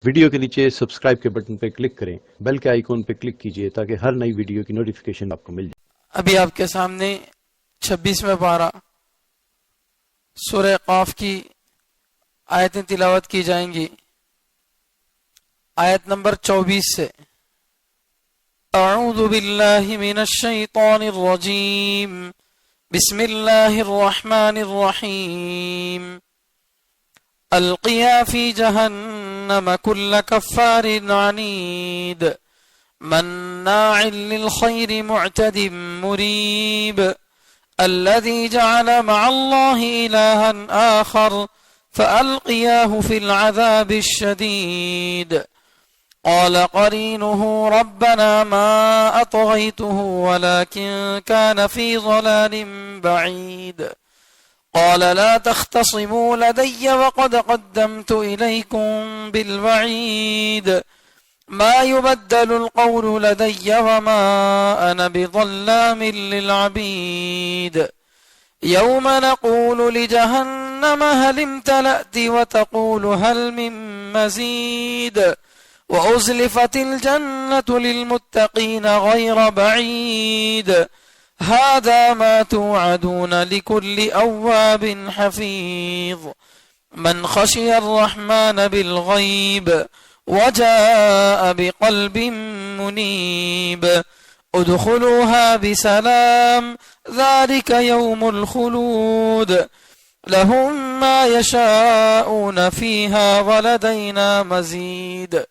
Video کے نیچے subscribe کے بٹن پہ کلک کریں، بیل کے آئیکن پہ کلک کیجئے تاکہ ہر نئی ویڈیو کی نوٹیفیکیشن آپ کو مل جائے۔ ابھی آپ کے سامنے 26ویں پارہ سورہ قاف کی آیتیں تلاوت کی جائیں گی۔ آیت نمبر 24 سے اعوذ باللہ من الشیطان الرجیم بسم اللہ الرحمن الرحیم القیا فی جہنم کل کفار عنید مناع للخیر معتد مریب الذي جعل مع الله إلها آخر فألقياه في العذاب الشديد قال قرينه ربنا ما أطغيته ولكن كان في ضلال بعيد قال لا تختصموا لدي وقد قدمت إليكم بالوعيد ما يبدل القول لدي وما أنا بظلام للعبيد يوم نقول لجهنم هل امتلأت وتقول هل من مزيد وأزلفت الجنة للمتقين غير بعيد هذا ما توعدون لكل أواب حفيظ من خشي الرحمن بالغيب وجاء بقلب منيب ادخلوها بسلام ذلك يوم الخلود لهم ما يشاءون فيها ولدينا مزيد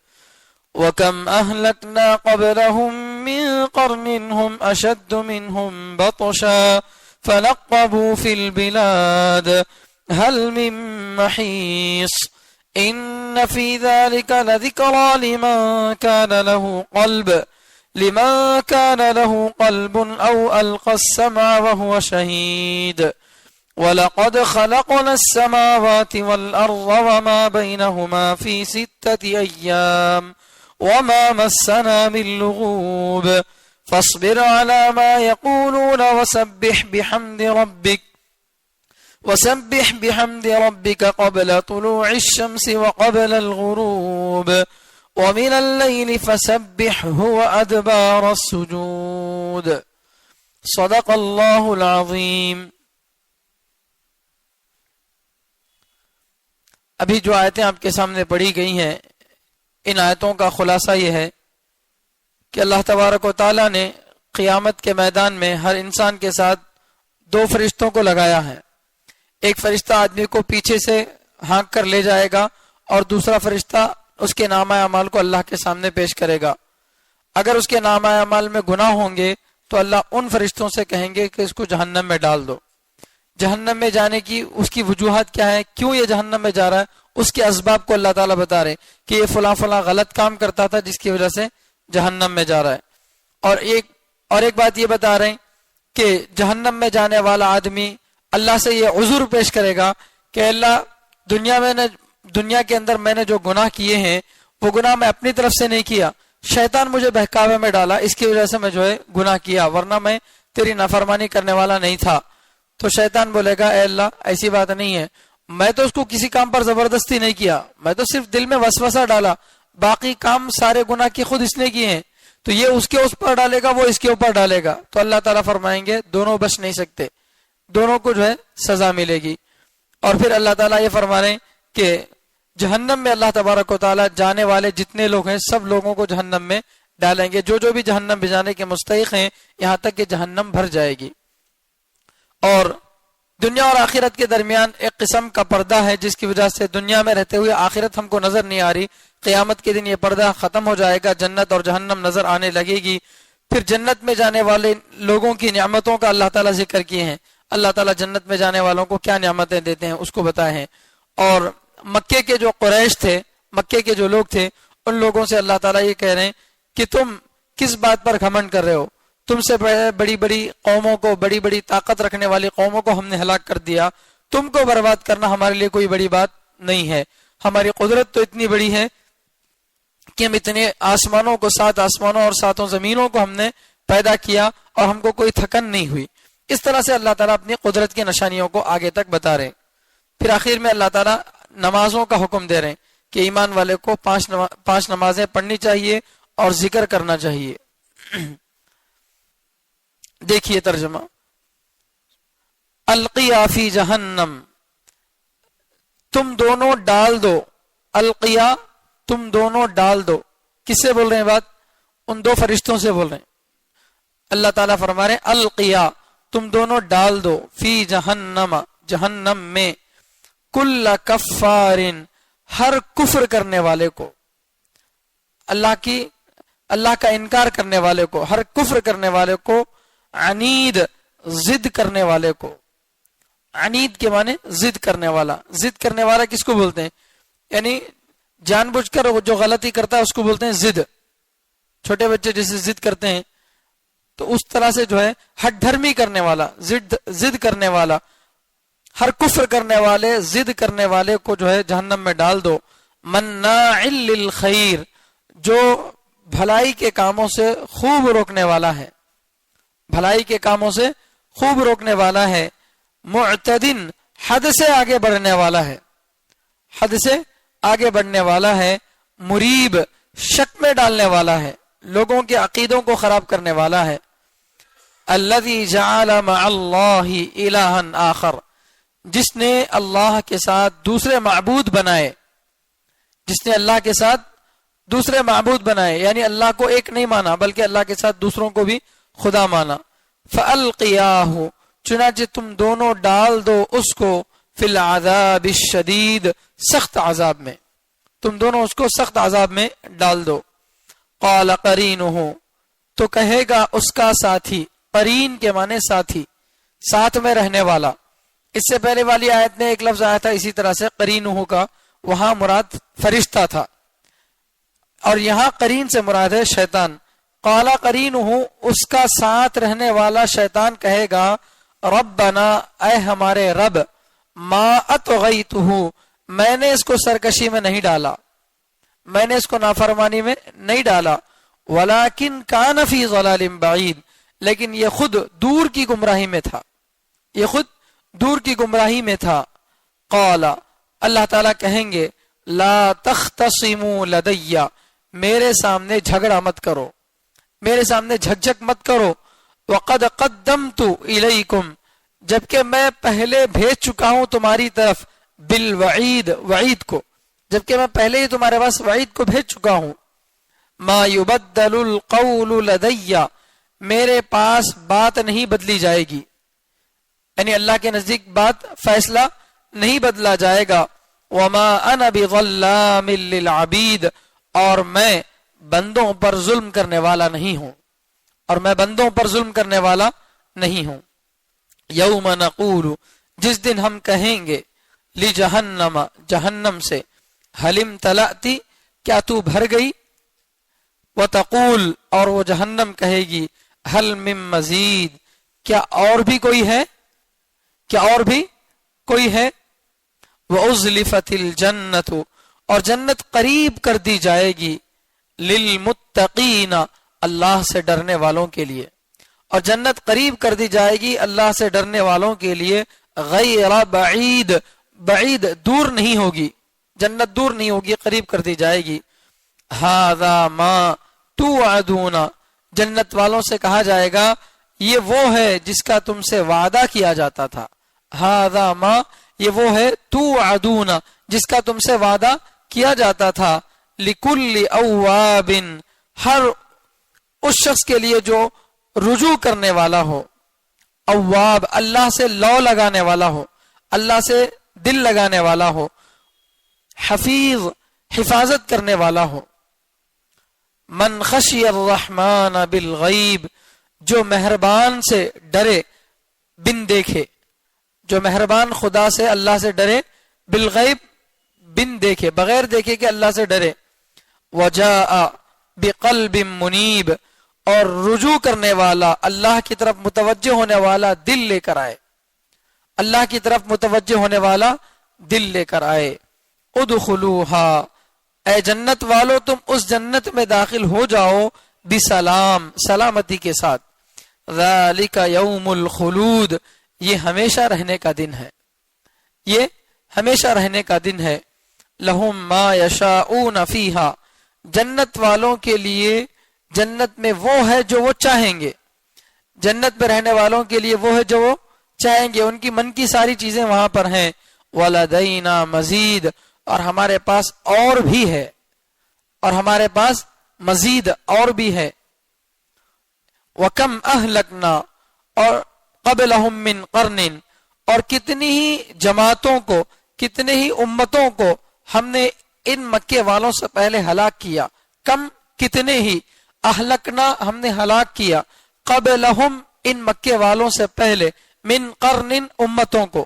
وكم أهلكنا قبلهم من قرن هم أشد منهم بطشا فنقبوا في البلاد هل من محيص إن في ذلك لذكرى لمن كان له قلب أو ألقى السمع وهو شهيد ولقد خلقنا السماوات والأرض وما بينهما في 6 أيام وما مسنا من لغوب فاصبر على ما يقولون وسبح بحمد ربك قبل طلوع الشمس وقبل الغروب ومن الليل فسبحه وأدبار السجود صدق اللہ العظیم۔ ابھی جو آیتیں آپ کے سامنے پڑھی گئی ہیں، ان آیتوں کا خلاصہ یہ ہے کہ اللہ تبارک و تعالیٰ نے قیامت کے میدان میں ہر انسان کے ساتھ 2 فرشتوں کو لگایا ہے۔ ایک فرشتہ آدمی کو پیچھے سے ہانک کر لے جائے گا اور دوسرا فرشتہ اس کے نامہ اعمال کو اللہ کے سامنے پیش کرے گا۔ اگر اس کے نامہ اعمال میں گناہ ہوں گے تو اللہ ان فرشتوں سے کہیں گے کہ اس کو جہنم میں ڈال دو۔ جہنم میں جانے کی اس کی وجوہات کیا ہے، کیوں یہ جہنم میں جا رہا ہے، اس کے اسباب کو اللہ تعالیٰ بتا رہے کہ یہ فلاں فلاں غلط کام کرتا تھا جس کی وجہ سے جہنم میں جا رہا ہے۔ اور ایک بات یہ بتا رہے ہیں کہ جہنم میں جانے والا آدمی اللہ سے یہ عذر پیش کرے گا کہ اللہ دنیا کے اندر میں نے جو گناہ کیے ہیں وہ گناہ میں اپنی طرف سے نہیں کیا، شیطان مجھے بہکاوے میں ڈالا، اس کی وجہ سے میں گناہ کیا، ورنہ میں تیری نافرمانی کرنے والا نہیں تھا۔ تو شیطان بولے گا اے اللہ ایسی بات نہیں ہے، میں تو اس کو کسی کام پر زبردستی نہیں کیا، میں تو صرف دل میں وسوسہ ڈالا، باقی کام سارے گناہ کی خود اس نے کیے ہیں، تو یہ اس کے پر ڈالے گا، وہ اس کے اوپر ڈالے گا۔ تو اللہ تعالیٰ فرمائیں گے دونوں بچ نہیں سکتے، دونوں کو سزا ملے گی۔ اور پھر اللہ تعالیٰ یہ فرما رہے ہیں کہ جہنم میں اللہ تبارک و تعالیٰ جانے والے جتنے لوگ ہیں سب لوگوں کو جہنم میں ڈالیں گے، جو بھی جہنم میں جانے کے مستحق ہیں، یہاں تک کہ جہنم بھر جائے گی۔ اور دنیا اور آخرت کے درمیان ایک قسم کا پردہ ہے جس کی وجہ سے دنیا میں رہتے ہوئے آخرت ہم کو نظر نہیں آ رہی، قیامت کے دن یہ پردہ ختم ہو جائے گا، جنت اور جہنم نظر آنے لگے گی۔ پھر جنت میں جانے والے لوگوں کی نعمتوں کا اللہ تعالیٰ ذکر کیے ہیں، اللہ تعالیٰ جنت میں جانے والوں کو کیا نعمتیں دیتے ہیں اس کو بتائے ہیں۔ اور مکے کے جو قریش تھے، مکے کے جو لوگ تھے، ان لوگوں سے اللہ تعالیٰ یہ کہہ رہے ہیں کہ تم کس بات پر گھمنڈ کر رہے ہو، تم سے بڑی بڑی قوموں کو، بڑی بڑی طاقت رکھنے والی قوموں کو ہم نے ہلاک کر دیا، تم کو برباد کرنا ہمارے لیے کوئی بڑی بات نہیں ہے، ہماری قدرت تو اتنی بڑی ہے کہ ہم اتنے آسمانوں کو، 7 آسمانوں اور 7 زمینوں کو ہم نے پیدا کیا اور ہم کو کوئی تھکن نہیں ہوئی۔ اس طرح سے اللہ تعالیٰ اپنی قدرت کی نشانیوں کو آگے تک بتا رہے ہیں۔ پھر آخر میں اللہ تعالیٰ نمازوں کا حکم دے رہے ہیں کہ ایمان والے کو پانچ نمازیں پڑھنی چاہیے اور ذکر کرنا چاہیے۔ دیکھیے ترجمہ، القیا فی جہنم، تم دونوں ڈال دو، القیا تم دونوں ڈال دو، کس سے بول رہے ہیں بات؟ ان دو فرشتوں سے بول رہے ہیں۔ اللہ تعالیٰ فرما رہے ہیں القیا تم دونوں ڈال دو، فی جہنم جہنم میں، کل کفار ہر کفر کرنے والے کو، اللہ کا انکار کرنے والے کو، ہر کفر کرنے والے کو، عنید ضد کرنے والے کو۔ عنید کے معنی ضد کرنے والا، ضد کرنے والا کس کو بولتے ہیں؟ یعنی جان بوجھ کر جو غلطی کرتا ہے اس کو بولتے ہیں ضد۔ چھوٹے بچے جیسے ضد کرتے ہیں تو اس طرح سے جو ہے ہٹ دھرمی کرنے والا، ضد کرنے والا، ہر کفر کرنے والے، ضد کرنے والے کو جو ہے جہنم میں ڈال دو۔ مناع للخیر، جو بھلائی کے کاموں سے خوب روکنے والا ہے، بھلائی کے کاموں سے خوب روکنے والا ہے۔ معتدن، حد سے آگے بڑھنے والا ہے، حد سے آگے بڑھنے والا ہے۔ مریب، شک میں ڈالنے والا ہے، لوگوں کے عقیدوں کو خراب کرنے والا ہے۔ الذی جعل مع اللہ الہا آخر، جس نے اللہ کے ساتھ دوسرے معبود بنائے، جس نے اللہ کے ساتھ دوسرے معبود بنائے، یعنی اللہ کو ایک نہیں مانا بلکہ اللہ کے ساتھ دوسروں کو بھی خدا مانا۔ فَأَلْقِيَاهُ، چنانچہ تم دونوں ڈال دو اس کو، فی العذاب الشدید، سخت عذاب میں، تم دونوں اس کو سخت عذاب میں ڈال دو۔ قال قرینہ، تو کہے گا اس کا ساتھی، قرین کے معنی ساتھی، ساتھ میں رہنے والا۔ اس سے پہلے والی آیت میں ایک لفظ آیا تھا اسی طرح سے قرینہ کا، وہاں مراد فرشتہ تھا، اور یہاں قرین سے مراد ہے شیطان۔ قال قرینہ، اس کا ساتھ رہنے والا شیطان کہے گا، ربنا، اے ہمارے رب، ما اطغیتہ، میں نے اس کو سرکشی میں نہیں ڈالا، میں نے اس کو نافرمانی میں نہیں ڈالا، ولیکن کان فی ضلال بعید، لیکن یہ خود دور کی گمراہی میں تھا، یہ خود دور کی گمراہی میں تھا۔ قال، اللہ تعالیٰ کہیں گے، لا تختصموا لدی، میرے سامنے جھگڑا مت کرو، میرے سامنے جھگجھگ مت کرو۔ وقد قدمت الیکم، جبکہ میں پہلے بھیج چکا ہوں تمہاری طرف، بالوعید، وعید کو، جبکہ میں پہلے ہی تمہارے پاس وعید کو بھیج چکا ہوں۔ ما یبدل القول لدی، میرے پاس بات نہیں بدلی جائے گی، یعنی اللہ کے نزدیک بات، فیصلہ نہیں بدلا جائے گا۔ وما انا بظلام للعبید، اور میں بندوں پر ظلم کرنے والا نہیں ہوں، اور میں بندوں پر ظلم کرنے والا نہیں ہوں۔ یوم نقول، جس دن ہم کہیں گے، لجہنم، جہنم سے، حل امتلأتی، کیا تو بھر گئی، وتقول، اور وہ جہنم کہے گی، حل من مزید، کیا اور بھی کوئی ہے، کیا اور بھی کوئی ہے۔ وَأُزْلِفَتِ الْجَنَّةُ، اور جنت قریب کر دی جائے گی، لِلْمُتَّقِينَ، اللہ سے ڈرنے والوں کے لیے، اور جنت قریب کر دی جائے گی اللہ سے ڈرنے والوں کے لیے، غیر بعید، بعید دور نہیں ہوگی، جنت دور نہیں ہوگی، قریب کر دی جائے گی۔ هَذَا مَا تُوعَدُونَ، جنت والوں سے کہا جائے گا یہ وہ ہے جس کا تم سے وعدہ کیا جاتا تھا۔ هَذَا مَا، یہ وہ ہے، توعدون، جس کا تم سے وعدہ کیا جاتا تھا۔ لِكُلِّ أَوَّابٍ، ہر اس شخص کے لیے جو رجوع کرنے والا ہو، اواب، اللہ سے لو لگانے والا ہو، اللہ سے دل لگانے والا ہو، حفیظ، حفاظت کرنے والا ہو۔ من خشی الرحمن بالغیب، جو مہربان سے ڈرے بن دیکھے، جو مہربان خدا سے، اللہ سے ڈرے، بالغیب، بن دیکھے، بغیر دیکھے کہ اللہ سے ڈرے۔ وجاء بقلب منیب، اور رجوع کرنے والا، اللہ کی طرف متوجہ ہونے والا دل لے کر آئے، اللہ کی طرف متوجہ ہونے والا دل لے کر آئے۔ ادخلوها، اے جنت والو تم اس جنت میں داخل ہو جاؤ، بسلام، سلامتی کے ساتھ۔ ذالک یوم الخلود، یہ ہمیشہ رہنے کا دن ہے، یہ ہمیشہ رہنے کا دن ہے۔ لہم ما یشاؤون فیہا، جنت والوں کے لیے جنت میں وہ ہے جو وہ چاہیں گے، جنت میں رہنے والوں کے لیے وہ ہے جو وہ چاہیں گے، ان کی من کی ساری چیزیں وہاں پر ہیں۔ وَلَدَيْنَا مَزِيدٌ، اور ہمارے پاس اور بھی ہے، اور ہمارے پاس مزید اور بھی ہے۔ وَكَمْ أَهْلَكْنَا، اور قَبْلَهُمْ مِنْ قَرْنٍ، اور کتنی ہی جماعتوں کو، کتنے ہی امتوں کو ہم نے ان مکے والوں سے پہلے ہلاک کیا۔ کم، کتنے ہی، اہلکنا، ہم نے ہلاک کیا، قبلہم، ان مکے والوں سے پہلے، من قرن، امتوں کو،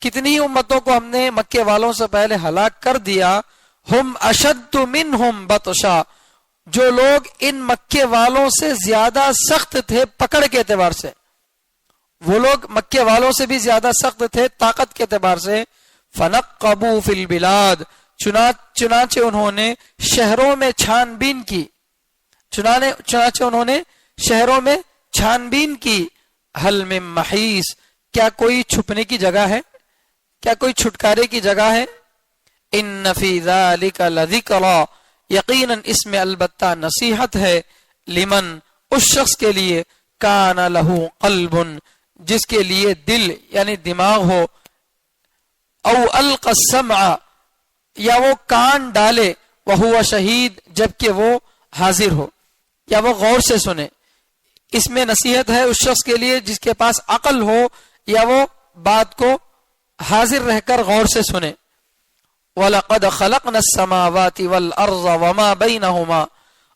کتنی ہی امتوں کو ہم نے مکے والوں سے پہلے ہلاک کر دیا۔ ہم اشد منہم بطشا، جو لوگ ان مکے والوں سے زیادہ سخت تھے پکڑ کے اعتبار سے، وہ لوگ مکے والوں سے بھی زیادہ سخت تھے طاقت کے اعتبار سے۔ فنقبوا فی البلاد، چنانچہ انہوں نے شہروں میں چھان بین کی، چنانچہ انہوں نے شہروں میں چھان بین کی۔ حل من محیص، کیا کوئی چھپنے کی جگہ ہے، کیا کوئی چھٹکارے کی جگہ ہے؟ ان فی ذالک لذکرا، یقیناً اس میں البتہ نصیحت ہے، لمن، اس شخص کے لیے، کان لہ قلب، جس کے لیے دل یعنی دماغ ہو، او القى السمع، یا وہ کان ڈالے، وہو شہید، جبکہ وہ حاضر ہو، یا وہ غور سے سنے۔ اس میں نصیحت ہے اس شخص کے لیے جس کے پاس عقل ہو، یا وہ بات کو حاضر رہ کر غور سے سنے۔ وَلَقَدْ خَلَقْنَا السَّمَاوَاتِ وَالْأَرْضَ وَمَا بَيْنَهُمَا،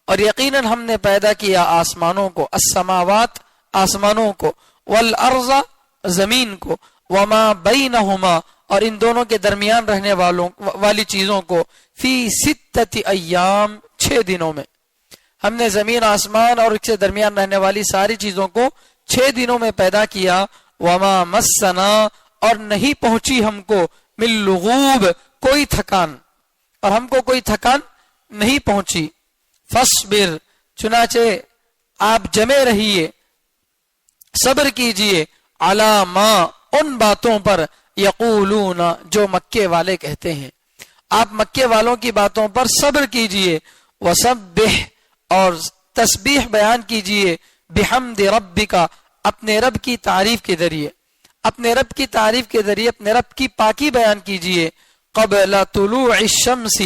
اور یقیناً ہم نے پیدا کیا آسمانوں کو، السماوات، آسمانوں کو، والارض، زمین کو، وما بینہما، اور ان دونوں کے درمیان رہنے والی چیزوں کو، فی 6 ایام، 6 دنوں میں۔ ہم نے زمین، آسمان اور اس کے درمیان رہنے والی ساری چیزوں کو 6 دنوں میں پیدا کیا۔ وما مسنا، اور نہیں پہنچی ہم کو، من لغوب، کوئی تھکان، اور ہم کو کوئی تھکان نہیں پہنچی۔ فاصبر، چنانچہ آپ جمے رہیے، صبر کیجئے، علی ما، ان باتوں پر، یقولون، جو مکے والے کہتے ہیں، آپ مکے والوں کی باتوں پر صبر کیجئے۔ وسبح، اور تسبیح بیان کیجئے، بحمد ربک، اپنے رب کی تعریف کے ذریعے، اپنے رب کی تعریف کے ذریعے اپنے رب کی پاکی بیان کیجئے۔ قبل طلوع الشمس،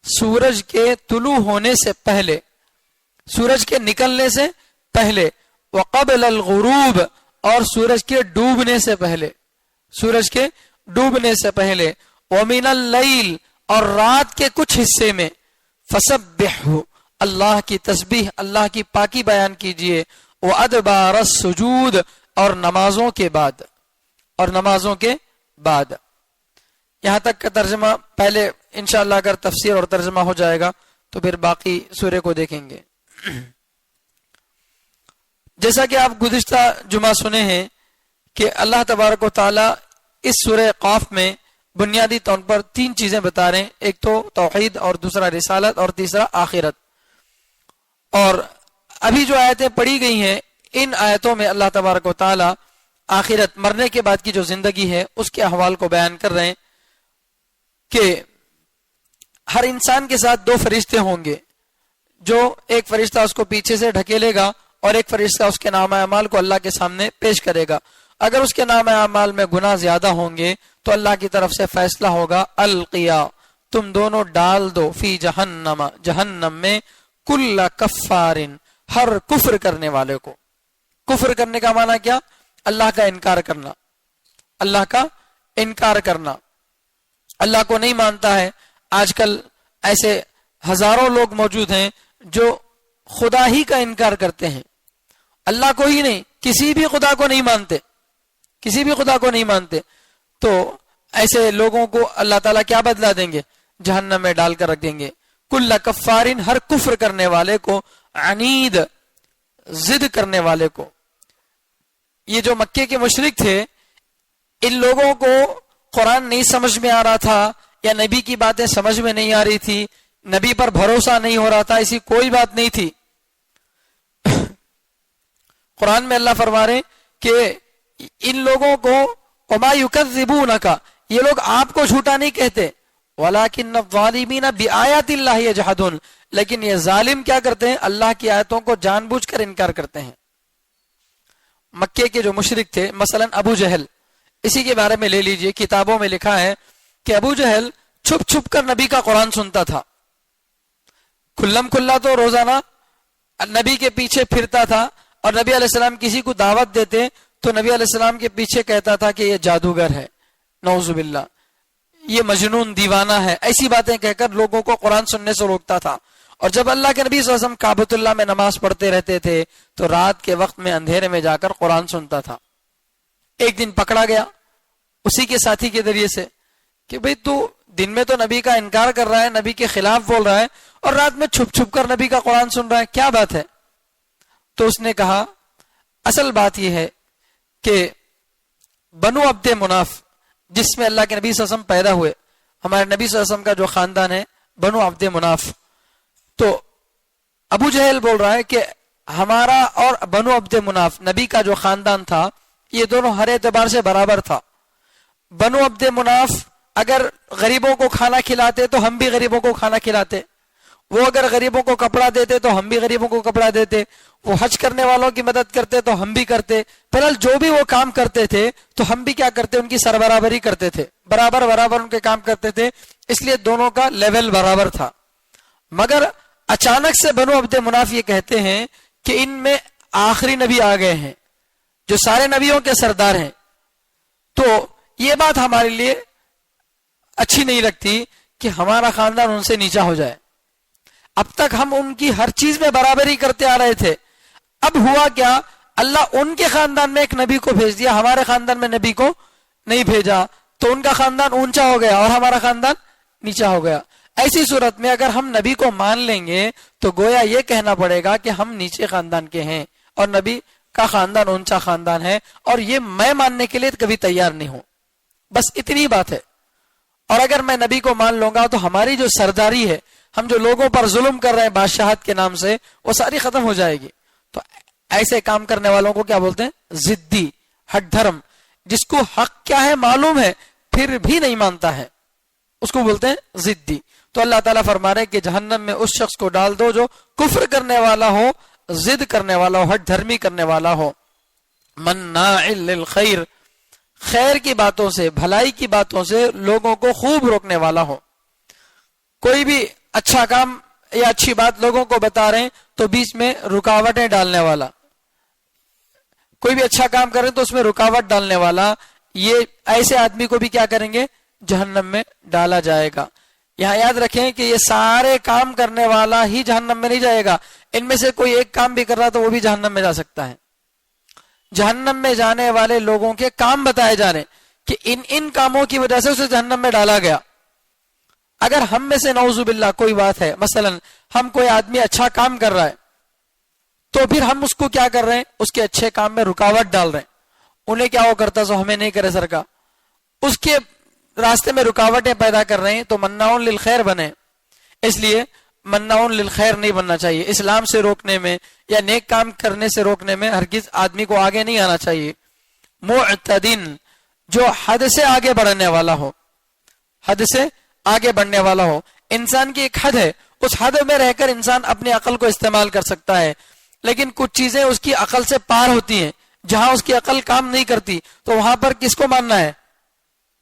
سورج کے طلوع ہونے سے پہلے، سورج کے نکلنے سے پہلے۔ وقبل الغروب، اور سورج کے ڈوبنے سے پہلے، سورج کے ڈوبنے سے پہلے۔ ومن اللیل، اور رات کے کچھ حصے میں۔ فسبحہ، اللہ کی تسبیح، اللہ کی پاکی بیان کیجئے۔ وادبار السجود، اور نمازوں کے بعد، اور نمازوں کے بعد۔ یہاں تک کا ترجمہ پہلے انشاءاللہ اگر تفسیر اور ترجمہ ہو جائے گا تو پھر باقی سورہ کو دیکھیں گے۔ جیسا کہ آپ گزشتہ جمعہ سنے ہیں کہ اللہ تبارک و تعالی اس سورہ قاف میں بنیادی طور پر 3 چیزیں بتا رہے ہیں، ایک تو توحید، اور دوسرا رسالت، اور تیسرا آخرت۔ اور ابھی جو آیتیں پڑھی گئی ہیں، ان آیتوں میں اللہ تبارک و تعالی آخرت، مرنے کے بعد کی جو زندگی ہے، اس کے احوال کو بیان کر رہے ہیں کہ ہر انسان کے ساتھ 2 فرشتے ہوں گے، جو ایک فرشتہ اس کو پیچھے سے ڈھکیلے گا، اور ایک فرشتہ اس کے نامہ اعمال کو اللہ کے سامنے پیش کرے گا۔ اگر اس کے نامہ اعمال میں گناہ زیادہ ہوں گے تو اللہ کی طرف سے فیصلہ ہوگا، القیا، تم دونوں ڈال دو، فی جہنم، جہنم میں، کل کفار، ہر کفر کرنے والے کو۔ کفر کرنے کا معنی کیا؟ اللہ کا انکار کرنا، اللہ کا انکار کرنا، اللہ کو نہیں مانتا ہے۔ آج کل ایسے ہزاروں لوگ موجود ہیں جو خدا ہی کا انکار کرتے ہیں، اللہ کو ہی نہیں، کسی بھی خدا کو نہیں مانتے، کسی بھی خدا کو نہیں مانتے۔ تو ایسے لوگوں کو اللہ تعالیٰ کیا بدلا دیں گے؟ جہنم میں ڈال کر رکھ دیں گے۔ کل کفارن، ہر کفر کرنے والے کو، عنید، ضد کرنے والے کو۔ یہ جو مکے کے مشرک تھے، ان لوگوں کو قرآن نہیں سمجھ میں آ رہا تھا، یا نبی کی باتیں سمجھ میں نہیں آ رہی تھی، نبی پر بھروسہ نہیں ہو رہا تھا، ایسی کوئی بات نہیں تھی۔ قرآن میں اللہ فرما رہے کہ ان لوگوں کو وما یکذبونک، یہ لوگ آپ کو جھوٹا نہیں کہتے، وَلَكِنَّ الظَّالِمِينَ بِآيَاتِ اللَّهِ يَجْحَدُونَ، لیکن یہ ظالم کیا کرتے ہیں؟ اللہ کی آیتوں کو جان بوجھ کر انکار کرتے ہیں۔ مکے کے جو مشرک تھے، مثلا ابو جہل، اسی کے بارے میں لے لیجئے، کتابوں میں لکھا ہے کہ ابو جہل چھپ چھپ کر نبی کا قرآن سنتا تھا، کھلم کھلا تو روزانہ نبی کے پیچھے پھرتا تھا، اور نبی علیہ السلام کسی کو دعوت دیتے تو نبی علیہ السلام کے پیچھے کہتا تھا کہ یہ جادوگر ہے، نعوذ باللہ، یہ مجنون دیوانہ ہے، ایسی باتیں کہہ کر لوگوں کو قرآن سننے سے روکتا تھا۔ اور جب اللہ کے نبی صلی اللہ علیہ وسلم کعبۃ اللہ میں نماز پڑھتے رہتے تھے تو رات کے وقت میں اندھیرے میں جا کر قرآن سنتا تھا۔ ایک دن پکڑا گیا اسی کے ساتھی کے ذریعے سے کہ بھئی تو دن میں تو نبی کا انکار کر رہا ہے، نبی کے خلاف بول رہا ہے، اور رات میں چھپ چھپ کر نبی کا قرآن سن رہا ہے، کیا بات ہے؟ تو اس نے کہا اصل بات یہ ہے کہ بنو عبد مناف، جس میں اللہ کے نبی صلی اللہ علیہ وسلم پیدا ہوئے، ہمارے نبی صلی اللہ علیہ وسلم کا جو خاندان ہے بنو عبد مناف، تو ابو جہل بول رہا ہے کہ ہمارا اور بنو عبد مناف نبی کا جو خاندان تھا یہ دونوں ہر اعتبار سے برابر تھا۔ بنو عبد مناف اگر غریبوں کو کھانا کھلاتے تو ہم بھی غریبوں کو کھانا کھلاتے، وہ اگر غریبوں کو کپڑا دیتے تو ہم بھی غریبوں کو کپڑا دیتے، وہ حج کرنے والوں کی مدد کرتے تو ہم بھی کرتے، بہرحال جو بھی وہ کام کرتے تھے تو ہم بھی کیا کرتے؟ ان کی سربرابری کرتے تھے، برابر برابر ان کے کام کرتے تھے، اس لیے دونوں کا لیول برابر تھا۔ مگر اچانک سے بنو عبد مناف یہ کہتے ہیں کہ ان میں آخری نبی آ گئے ہیں جو سارے نبیوں کے سردار ہیں، تو یہ بات ہمارے لیے اچھی نہیں لگتی کہ ہمارا خاندان ان سے نیچا ہو جائے۔ اب تک ہم ان کی ہر چیز میں برابری کرتے آ رہے تھے، اب ہوا کیا؟ اللہ ان کے خاندان میں ایک نبی کو بھیج دیا، ہمارے خاندان میں نبی کو نہیں بھیجا، تو ان کا خاندان اونچا ہو گیا اور ہمارا خاندان نیچا ہو گیا۔ ایسی صورت میں اگر ہم نبی کو مان لیں گے تو گویا یہ کہنا پڑے گا کہ ہم نیچے خاندان کے ہیں اور نبی کا خاندان اونچا خاندان ہے، اور یہ میں ماننے کے لیے کبھی تیار نہیں ہوں، بس اتنی بات ہے۔ اور اگر میں نبی کو مان لوں گا تو ہماری جو سرداری ہے، ہم جو لوگوں پر ظلم کر رہے ہیں بادشاہت کے نام سے، وہ ساری ختم ہو جائے گی۔ تو ایسے کام کرنے والوں کو کیا بولتے ہیں؟ ضدی، ہٹ دھرم، جس کو حق کیا ہے معلوم ہے پھر بھی نہیں مانتا ہے، اس کو بولتے ہیں ضدی۔ تو اللہ تعالیٰ فرما رہے کہ جہنم میں اس شخص کو ڈال دو جو کفر کرنے والا ہو، ضد کرنے والا ہو، ہٹ دھرمی کرنے والا ہو، مناع للخیر، خیر کی باتوں سے، بھلائی کی باتوں سے لوگوں کو خوب روکنے والا ہو۔ کوئی بھی اچھا کام یا اچھی بات لوگوں کو بتا رہے ہیں تو بیچ میں رکاوٹیں ڈالنے والا، کوئی بھی اچھا کام کریں تو اس میں رکاوٹ ڈالنے والا، یہ ایسے آدمی کو بھی کیا کریں گے؟ جہنم میں ڈالا جائے گا۔ یہاں یاد رکھیں کہ یہ سارے کام کرنے والا ہی جہنم میں نہیں جائے گا، ان میں سے کوئی ایک کام بھی کر رہا تو وہ بھی جہنم میں جا سکتا ہے۔ جہنم میں جانے والے لوگوں کے کام بتائے جا رہے کہ ان کاموں کی وجہ سے اسے جہنم میں ڈالا گیا۔ اگر ہم میں سے نعوذ باللہ کوئی بات ہے، مثلا ہم کوئی آدمی اچھا کام کر رہا ہے تو پھر ہم اس کو کیا کر رہے ہیں؟ اس کے اچھے کام میں رکاوٹ ڈال رہے ہیں، انہیں کیا وہ کرتا سو ہمیں نہیں کرے سرکا، اس کے راستے میں رکاوٹیں پیدا کر رہے ہیں، تو مناعون للخیر بنے۔ اس لیے مناعون للخیر نہیں بننا چاہیے، اسلام سے روکنے میں یا نیک کام کرنے سے روکنے میں ہرگز آدمی کو آگے نہیں آنا چاہیے۔ معتدن، جو حد سے آگے بڑھنے والا ہو، حد سے آگے بڑھنے والا ہو۔ انسان کی ایک حد ہے، اس حد میں رہ کر انسان اپنی عقل کو استعمال کر سکتا ہے، لیکن کچھ چیزیں اس کی عقل سے پار ہوتی ہیں، جہاں اس کی عقل کام نہیں کرتی تو وہاں پر کس کو ماننا ہے؟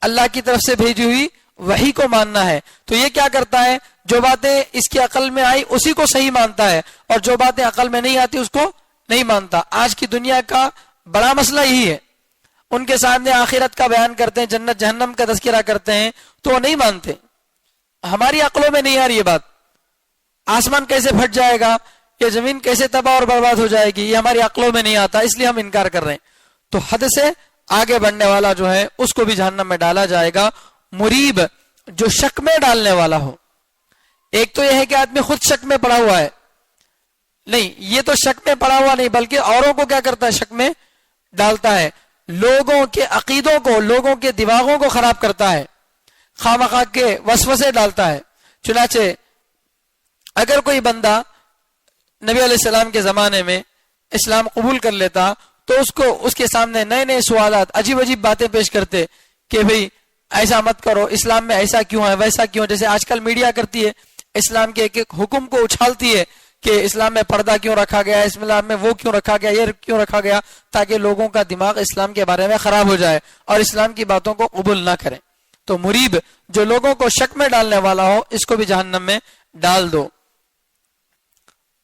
اللہ کی طرف سے بھیجی ہوئی وحی کو ماننا ہے۔ تو یہ کیا کرتا ہے؟ جو باتیں اس کی عقل میں آئی اسی کو صحیح مانتا ہے، اور جو باتیں عقل میں نہیں آتی اس کو نہیں مانتا۔ آج کی دنیا کا بڑا مسئلہ یہی ہے، ان کے سامنے آخرت کا بیان کرتے ہیں، جنت جہنم کا تذکرہ کرتے ہیں تو وہ نہیں مانتے۔ ہماری عقلوں میں نہیں آ رہی یہ بات، آسمان کیسے پھٹ جائے گا، یہ زمین کیسے تباہ اور برباد ہو جائے گی، یہ ہماری عقلوں میں نہیں آتا، اس لیے ہم انکار کر رہے ہیں۔ تو حد سے آگے بڑھنے والا جو ہے اس کو بھی جہنم میں ڈالا جائے گا۔ مریب، جو شک میں ڈالنے والا ہو۔ ایک تو یہ ہے کہ آدمی خود شک میں پڑا ہوا ہے، نہیں، یہ تو شک میں پڑا ہوا نہیں بلکہ اوروں کو کیا کرتا ہے؟ شک میں ڈالتا ہے، لوگوں کے عقیدوں کو، لوگوں کے دماغوں کو خراب کرتا ہے، خواہ مخواہ کے وسوسے ڈالتا ہے۔ چنانچہ اگر کوئی بندہ نبی علیہ السلام کے زمانے میں اسلام قبول کر لیتا تو اس کو اس کے سامنے نئے نئے سوالات، عجیب عجیب باتیں پیش کرتے کہ بھئی ایسا مت کرو، اسلام میں ایسا کیوں ہے ویسا کیوں، جیسے آج کل میڈیا کرتی ہے، اسلام کے ایک ایک حکم کو اچھالتی ہے کہ اسلام میں پردہ کیوں رکھا گیا، اسلام میں وہ کیوں رکھا گیا، یہ کیوں رکھا گیا، تاکہ لوگوں کا دماغ اسلام کے بارے میں خراب ہو جائے اور اسلام کی باتوں کو قبول نہ کریں۔ تو مریب جو لوگوں کو شک میں ڈالنے والا ہو، اس کو بھی جہنم میں ڈال دو۔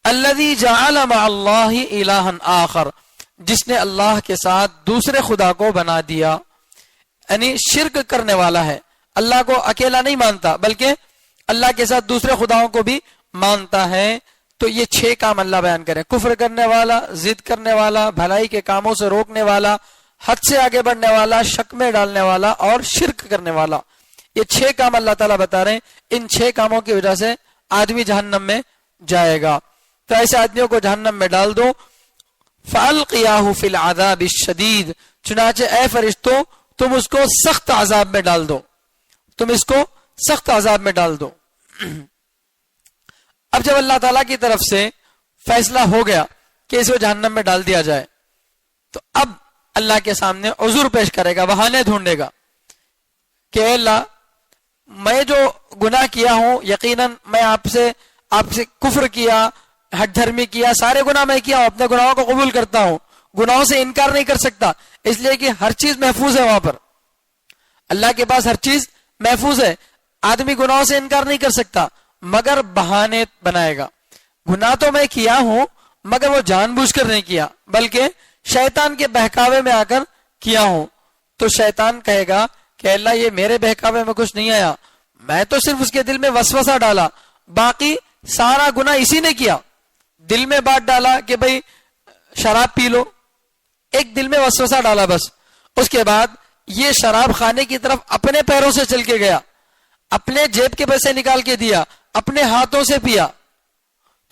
الذی جعل مع اللہ الہا آخر، جس نے اللہ کے ساتھ دوسرے خدا کو بنا دیا، یعنی شرک کرنے والا ہے، اللہ کو اکیلا نہیں مانتا بلکہ اللہ کے ساتھ دوسرے خداؤں کو بھی مانتا ہے۔ تو یہ 6 کام اللہ بیان کرے: کفر کرنے والا، ضد کرنے والا، بھلائی کے کاموں سے روکنے والا، حد سے آگے بڑھنے والا، شک میں ڈالنے والا اور شرک کرنے والا۔ یہ 6 کام اللہ تعالیٰ بتا رہے ہیں، ان 6 کاموں کی وجہ سے آدمی جہنم میں جائے گا۔ تو ایسے آدمیوں کو جہنم میں ڈال دو۔ فَأَلْقِيَاهُ فِي الْعَذَابِ الشَّدِيدِ، چنانچہ اے فرشتوں تم اس کو سخت عذاب میں ڈال دو، تم اس کو سخت عذاب میں ڈال دو۔ اب جب اللہ تعالیٰ کی طرف سے فیصلہ ہو گیا کہ اسے جہنم میں ڈال دیا جائے، تو اب اللہ کے سامنے عذر پیش کرے گا، بہانے ڈھونڈے گا کہ اے اللہ، میں جو گناہ کیا ہوں، یقیناً میں آپ سے کفر کیا، ہٹ دھرمی کیا، سارے گناہ میں کیا ہوں، اپنے گناہوں کو قبول کرتا ہوں، گناہوں سے انکار نہیں کر سکتا، اس لیے کہ ہر چیز محفوظ ہے وہاں پر، اللہ کے پاس ہر چیز محفوظ ہے، آدمی گناہوں سے انکار نہیں کر سکتا، مگر بہانے بنائے گا۔ گناہ تو میں کیا ہوں مگر وہ جان بوجھ کر نہیں کیا، بلکہ شیطان کے بہکاوے میں آ کر کیا ہوں۔ تو شیطان کہے گا کہ اللہ یہ میرے بہکاوے میں کچھ نہیں آیا، میں تو صرف اس کے دل میں وسوسہ ڈالا، باقی سارا گناہ اسی نے کیا۔ دل میں بات ڈالا کہ بھئی شراب پی لو، ایک دل میں وسوسہ ڈالا بس، اس کے بعد یہ شراب خانے کی طرف اپنے پیروں سے چل کے گیا، اپنے جیب کے پیسے نکال کے دیا، اپنے ہاتھوں سے پیا۔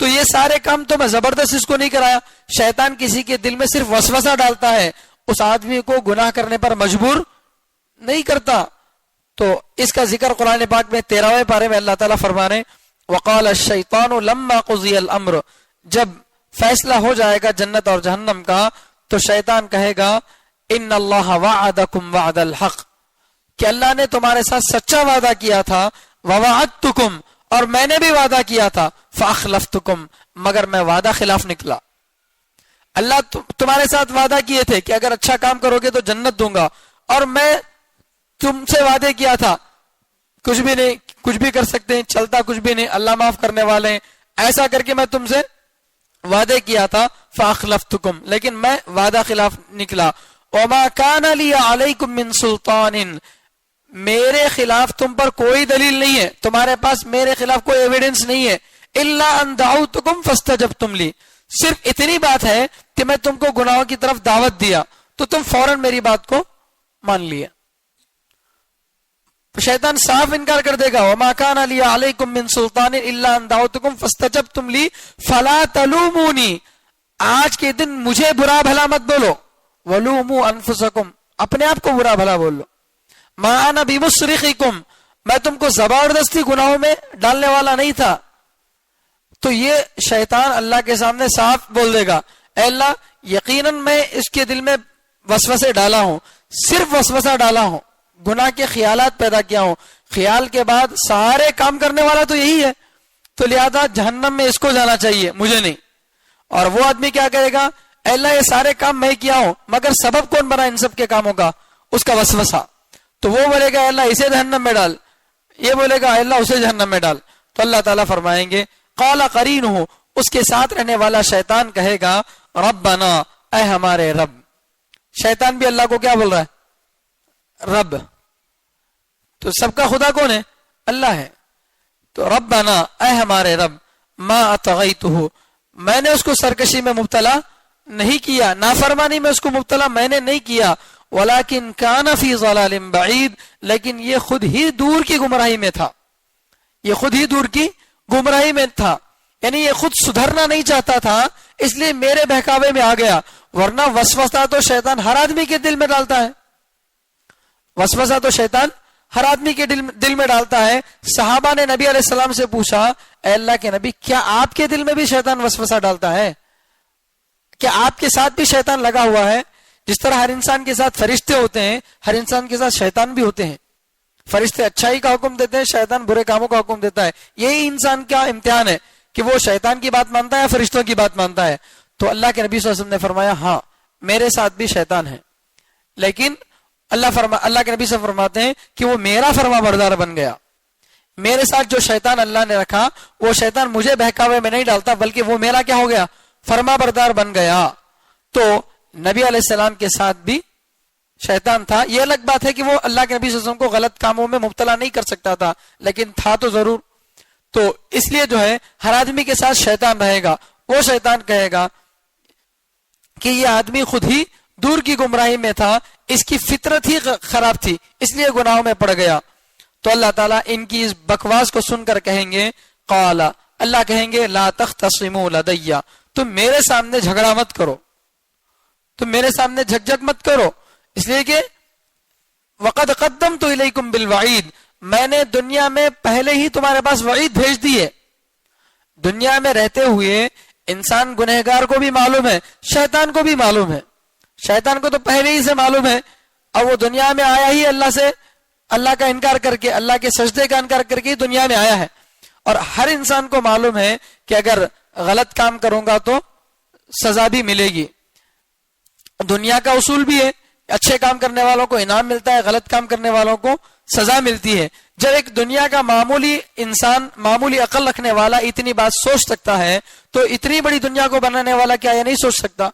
تو یہ سارے کام تو میں زبردست اس کو نہیں کرایا، شیطان کسی کے دل میں صرف وسوسہ ڈالتا ہے، اس آدمی کو گناہ کرنے پر مجبور نہیں کرتا۔ تو اس کا ذکر قرآن پاک میں 13ویں پارے میں اللہ تعالیٰ فرما رہے ہیں، وقال الشیطان لما قضی الامر، جب فیصلہ ہو جائے گا جنت اور جہنم کا تو شیطان کہے گا ان اللہ وعدکم وعد الحق، کہ اللہ نے تمہارے ساتھ سچا وعدہ کیا تھا، ووعدتکم، اور میں نے بھی وعدہ کیا تھا، فاخلفتکم، مگر میں وعدہ خلاف نکلا۔ اللہ تمہارے ساتھ وعدہ کیے تھے کہ اگر اچھا کام کرو گے تو جنت دوں گا، اور میں تم سے وعدے کیا تھا کچھ بھی نہیں، کچھ بھی کر سکتے ہیں، چلتا کچھ بھی نہیں، اللہ معاف کرنے والے ہیں، ایسا کر کے میں تم سے وعدے کیا تھا، فاخلفتکم، لیکن میں وعدہ خلاف نکلا۔ وما کان لی علیکم من سلطان، میرے خلاف تم پر کوئی دلیل نہیں ہے، تمہارے پاس میرے خلاف کوئی ایویڈنس نہیں ہے، الا ان دعوتکم فاستجبتم لی، صرف اتنی بات ہے کہ میں تم کو گناہوں کی طرف دعوت دیا تو تم فوراً میری بات کو مان لیا۔ شیطان صاف انکار کر دے گا، وما کان لی علیکم من سلطان الا ان دعوتکم فاستجبتم لی فلا تلومونی، آج کے دن مجھے برا بھلا مت بولو، ولوموا انفسکم، اپنے آپ کو برا بھلا بول لو، ما انا بمصرخکم، میں تم کو زبردستی گناہوں میں ڈالنے والا نہیں تھا۔ تو یہ شیطان اللہ کے سامنے صاف بول دے گا، اے اللہ یقیناً میں اس کے دل میں وسوسے ڈالا ہوں، صرف وسوسہ ڈالا ہوں، گناہ کے خیالات پیدا کیا ہوں، خیال کے بعد سارے کام کرنے والا تو یہی ہے، تو لہذا جہنم میں اس کو جانا چاہیے، مجھے نہیں۔ اور وہ آدمی کیا کرے گا، اے اللہ یہ سارے کام میں کیا ہوں، مگر سبب کون بنا ان سب کے کاموں کا، اس کا وسوسہ، تو وہ بولے گا اے اللہ اسے جہنم میں ڈال، یہ بولے گا اے اللہ اسے جہنم میں ڈال۔ تو اللہ تعالیٰ فرمائیں گے قال قرینہ، اس کے ساتھ رہنے والا شیطان کہے گا ربنا، اے ہمارے رب۔ شیطان بھی اللہ کو کیا بول رہا ہے، رب۔ تو سب کا خدا کون ہے، اللہ ہے۔ تو ربنا، اے ہمارے رب، ما اطغیتہ، میں نے اس کو سرکشی میں مبتلا نہیں کیا، نافرمانی میں اس کو مبتلا میں نے نہیں کیا، ولیکن کان فی ضلال بعید، لیکن یہ خود ہی دور کی گمراہی میں تھا، یہ خود ہی دور کی گمراہی میں تھا، یعنی یہ خود سدھرنا نہیں چاہتا تھا، اس لیے میرے بہکاوے میں آ گیا، ورنہ وسوسہ تو شیطان ہر آدمی کے دل میں ڈالتا ہے، وسوسہ تو شیطان ہر آدمی کے دل میں ڈالتا ہے۔ صحابہ نے نبی علیہ السلام سے پوچھا، اے اللہ کے نبی کیا آپ کے دل میں بھی شیطان وسوسہ ڈالتا ہے، کیا آپ کے ساتھ بھی شیطان لگا ہوا ہے؟ جس طرح ہر انسان کے ساتھ فرشتے ہوتے ہیں، ہر انسان کے ساتھ شیطان بھی ہوتے ہیں۔ فرشتے اچھائی کا حکم دیتے ہیں، شیطان برے کاموں کا حکم دیتا ہے. یہی انسان کا امتحان ہے کہ وہ شیطان کی بات مانتا ہے یا فرشتوں کی بات مانتا ہے. تو اللہ کے نبی صلی اللہ علیہ وسلم نے فرمایا ہاں میرے ساتھ بھی شیطان ہے، لیکن اللہ کے نبی صلی اللہ علیہ وسلم فرماتے ہیں کہ وہ میرا فرما بردار بن گیا. میرے ساتھ جو شیطان اللہ نے رکھا وہ شیطان مجھے بہکاوے میں نہیں ڈالتا، بلکہ وہ میرا کیا ہو گیا؟ فرما بردار بن گیا. تو نبی علیہ السلام کے ساتھ بھی شیطان تھا. یہ الگ بات ہے کہ وہ اللہ کے نبی صلی اللہ علیہ وسلم کو غلط کاموں میں مبتلا نہیں کر سکتا تھا، لیکن تھا تو ضرور. تو اس لیے جو ہے ہر آدمی کے ساتھ شیطان رہے گا. وہ شیطان کہے گا کہ یہ آدمی خود ہی دور کی گمراہی میں تھا، اس کی فطرت ہی خراب تھی، اس لیے گناہوں میں پڑ گیا. تو اللہ تعالیٰ ان کی اس بکواس کو سن کر کہیں گے قال، اللہ کہیں گے لا تختصموا لدی، تم میرے سامنے جھگڑا مت کرو، تم میرے سامنے جھگجھگ مت کرو، اس لیے کہ وقد قدمت الیکم بالوعید، میں نے دنیا میں پہلے ہی تمہارے پاس وعید بھیج دی ہے. دنیا میں رہتے ہوئے انسان گنہگار کو بھی معلوم ہے، شیطان کو بھی معلوم ہے. شیطان کو تو پہلے ہی سے معلوم ہے. اب وہ دنیا میں آیا ہی اللہ کا انکار کر کے، اللہ کے سجدے کا انکار کر کے ہی دنیا میں آیا ہے. اور ہر انسان کو معلوم ہے کہ اگر غلط کام کروں گا تو سزا بھی ملے گی. دنیا کا اصول بھی ہے، اچھے کام کرنے والوں کو انعام ملتا ہے، غلط کام کرنے والوں کو سزا ملتی ہے. جب ایک دنیا کا معمولی انسان، معمولی عقل رکھنے والا اتنی بات سوچ سکتا ہے، تو اتنی بڑی دنیا کو بنانے والا کیا یہ نہیں سوچ سکتا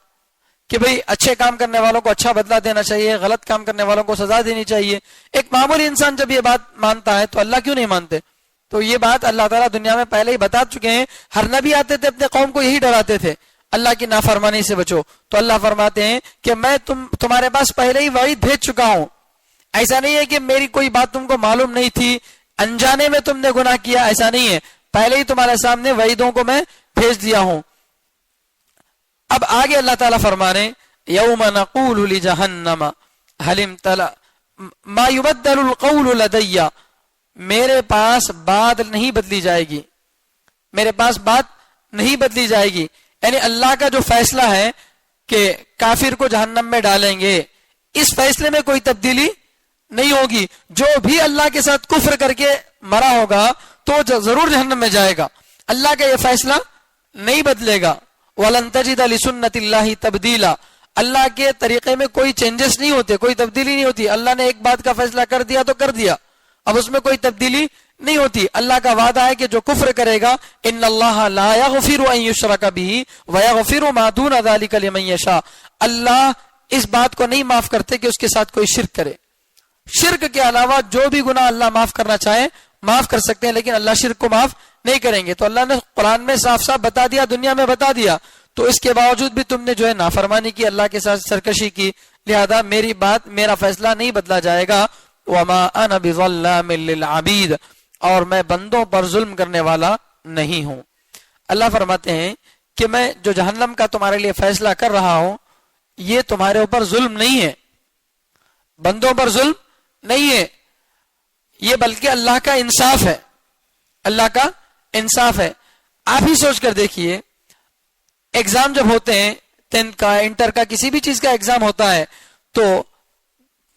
کہ بھئی اچھے کام کرنے والوں کو اچھا بدلہ دینا چاہیے، غلط کام کرنے والوں کو سزا دینی چاہیے. ایک معمولی انسان جب یہ بات مانتا ہے تو اللہ کیوں نہیں مانتے؟ تو یہ بات اللہ تعالیٰ دنیا میں پہلے ہی بتا چکے ہیں. ہر نبی آتے تھے اپنے قوم کو یہی ڈراتے تھے اللہ کی نافرمانی سے بچو. تو اللہ فرماتے ہیں کہ میں تمہارے پاس پہلے ہی وعید بھیج چکا ہوں. ایسا نہیں ہے کہ میری کوئی بات تم کو معلوم نہیں تھی، انجانے میں تم نے گناہ کیا، ایسا نہیں ہے. پہلے ہی تمہارے سامنے وعیدوں کو میں بھیج دیا ہوں. اب آگے اللہ تعالیٰ فرمانے یوم نقول لجہنم هل امتلأ ما یبدل القول لدی، میرے پاس بات نہیں بدلی جائے گی، میرے پاس بات نہیں بدلی جائے گی. یعنی اللہ کا جو فیصلہ ہے کہ کافر کو جہنم میں ڈالیں گے، اس فیصلے میں کوئی تبدیلی نہیں ہوگی. جو بھی اللہ کے ساتھ کفر کر کے مرا ہوگا تو ضرور جہنم میں جائے گا. اللہ کا یہ فیصلہ نہیں بدلے گا. وَلَن تَجِدَ لِسُنَّةِ اللَّهِ تَبْدِيلًا، اللہ کے طریقے میں کوئی چینجز نہیں ہوتے، کوئی تبدیلی نہیں ہوتی. اللہ نے ایک بات کا فیصلہ کر دیا تو کر دیا، اب اس میں کوئی تبدیلی نہیں ہوتی. اللہ کا وعدہ ہے کہ جو کفر کرے گا ان اللہ لا یغفر ان یشرک بہ ویغفر ما دون ذلک لمن یشاء، اللہ اس بات کو نہیں معاف کرتے کہ اس کے ساتھ کوئی شرک کرے. شرک کے علاوہ جو بھی گناہ اللہ معاف کرنا چاہے معاف کر سکتے ہیں، لیکن اللہ شرک کو معاف نہیں کریں گے. تو اللہ نے قرآن میں صاف صاف بتا دیا، دنیا میں بتا دیا. تو اس کے باوجود بھی تم نے جو ہے نافرمانی کی، اللہ کے ساتھ سرکشی کی، لہذا میری بات، میرا فیصلہ نہیں بدلا جائے گا. وما انا بظلام للعبید، اور میں بندوں پر ظلم کرنے والا نہیں ہوں. اللہ فرماتے ہیں کہ میں جو جہنم کا تمہارے لیے فیصلہ کر رہا ہوں یہ تمہارے اوپر ظلم نہیں ہے، بندوں پر ظلم نہیں ہے، یہ بلکہ اللہ کا انصاف ہے، اللہ کا انصاف ہے. آپ ہی سوچ کر دیکھیے، ایگزام جب ہوتے ہیں، 10th کا، انٹر کا، کسی بھی چیز کا ایگزام ہوتا ہے، تو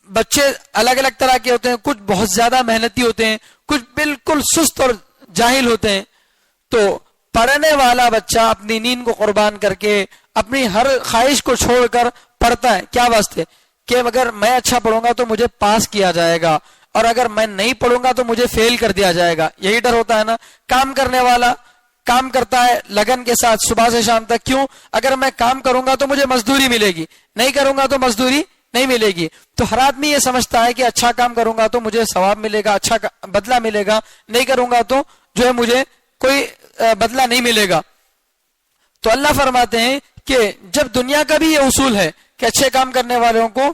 بچے الگ الگ طرح کے ہوتے ہیں. کچھ بہت زیادہ محنتی ہوتے ہیں، کچھ بالکل سست اور جاہل ہوتے ہیں. تو پڑھنے والا بچہ اپنی نیند کو قربان کر کے، اپنی ہر خواہش کو چھوڑ کر پڑھتا ہے. کیا واسطے؟ کہ اگر میں اچھا پڑھوں گا تو مجھے پاس کیا جائے گا، اور اگر میں نہیں پڑھوں گا تو مجھے فیل کر دیا جائے گا. یہی ڈر ہوتا ہے نا. کام کرنے والا کام کرتا ہے لگن کے ساتھ صبح سے شام تک. کیوں؟ اگر میں کام کروں گا تو مجھے مزدوری ملے گی، نہیں کروں گا تو مزدوری نہیں ملے گی. تو ہر آدمی یہ سمجھتا ہے کہ اچھا کام کروں گا تو مجھے ثواب ملے گا، اچھا بدلہ ملے گا، نہیں کروں گا تو جو ہے مجھے کوئی بدلہ نہیں ملے گا. تو اللہ فرماتے ہیں کہ جب دنیا کا بھی یہ اصول ہے کہ اچھے کام کرنے والوں کو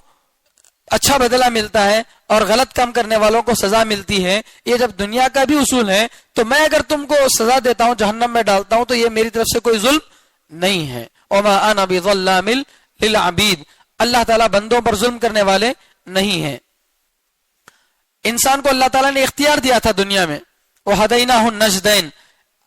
اچھا بدلہ ملتا ہے اور غلط کام کرنے والوں کو سزا ملتی ہے، یہ جب دنیا کا بھی اصول ہے، تو میں اگر تم کو سزا دیتا ہوں، جہنم میں ڈالتا ہوں، تو یہ میری طرف سے کوئی ظلم نہیں ہے. وما انا بظلام للعبید، اللہ تعالیٰ بندوں پر ظلم کرنے والے نہیں ہیں. انسان کو اللہ تعالیٰ نے اختیار دیا تھا دنیا میں، وَهَدَيْنَاهُ النَّجْدَيْنِ،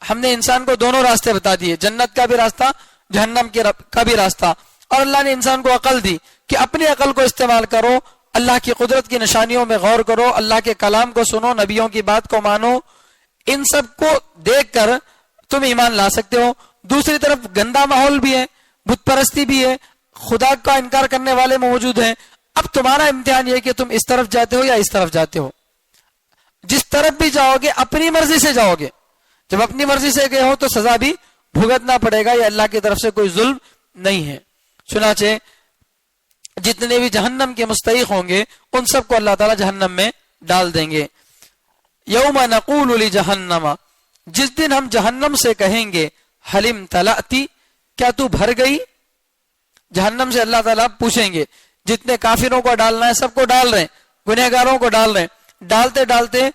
ہم نے انسان کو دونوں راستے بتا دیے، جنت کا بھی راستہ، جہنم کا بھی راستہ. اور اللہ نے انسان کو عقل دی کہ اپنی عقل کو استعمال کرو اللہ کی قدرت کی نشانیوں میں غور کرو، اللہ کے کلام کو سنو، نبیوں کی بات کو مانو، ان سب کو دیکھ کر تم ایمان لا سکتے ہو۔ دوسری طرف گندا ماحول بھی ہے، بت پرستی بھی ہے، خدا کا انکار کرنے والے موجود ہیں۔ اب تمہارا امتحان یہ ہے کہ تم اس طرف جاتے ہو یا اس طرف جاتے ہو۔ جس طرف بھی جاؤ گے اپنی مرضی سے جاؤ گے، جب اپنی مرضی سے گئے ہو تو سزا بھی بھگتنا پڑے گا، یہ اللہ کی طرف سے کوئی ظلم نہیں ہے۔ چنانچہ جتنے بھی جہنم کے مستحق ہوں گے ان سب کو اللہ تعالی جہنم میں ڈال دیں گے۔ یوم نقول لجہنم، جس دن ہم جہنم سے کہیں گے حلم تلاتی، کیا تو بھر گئی؟ جہنم سے اللہ تعالیٰ پوچھیں گے، جتنے کافروں کو ڈالنا ہے سب کو ڈال رہے ہیں، گنہگاروں کو ڈال رہے ہیں، ڈالتے ڈالتے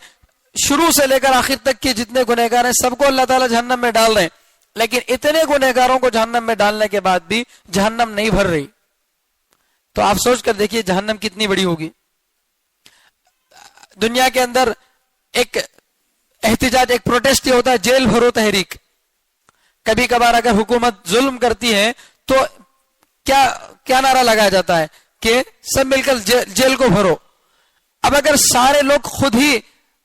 شروع سے لے کر آخر تک کے جتنے گنہگار ہیں سب کو اللہ تعالیٰ جہنم میں ڈال رہے ہیں، لیکن اتنے گنہگاروں کو جہنم میں ڈالنے کے بعد بھی جہنم نہیں بھر رہی۔ تو آپ سوچ کر دیکھیے جہنم کتنی بڑی ہوگی۔ دنیا کے اندر ایک احتجاج، ایک پروٹیسٹ یہ ہوتا ہے جیل بھرو تحریک۔ کبھی کبھار اگر حکومت ظلم کرتی ہے تو کیا نعرہ لگایا جاتا ہے کہ سب مل کر جیل کو بھرو۔ اب اگر سارے لوگ خود ہی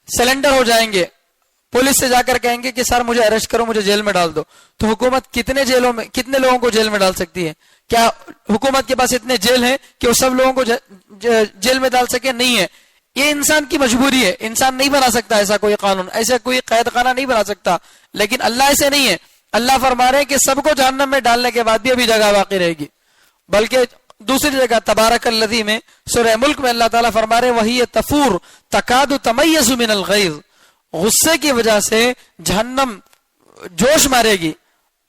سلنڈر ہو جائیں گے، پولیس سے جا کر کہیں گے کہ سر مجھے اریسٹ کرو، مجھے جیل میں ڈال دو، تو حکومت کتنے لوگوں کو جیل میں ڈال سکتی ہے؟ کیا حکومت کے پاس اتنے جیل ہیں کہ وہ سب لوگوں کو جیل میں ڈال سکے؟ نہیں ہے۔ یہ انسان کی مجبوری ہے، انسان نہیں بنا سکتا ایسا کوئی قانون، ایسا کوئی قید خانہ نہیں بنا سکتا، لیکن اللہ ایسے نہیں ہے۔ اللہ فرما رہے ہیں کہ سب کو جہنم میں ڈالنے کے بعد بھی ابھی جگہ باقی رہے گی۔ بلکہ دوسری جگہ تبارک الذی میں سورہ ملک میں اللہ تعالیٰ فرما رہے وہی تفور تکاد تمیز من الغیظ، غصے کی وجہ سے جہنم جوش مارے گی،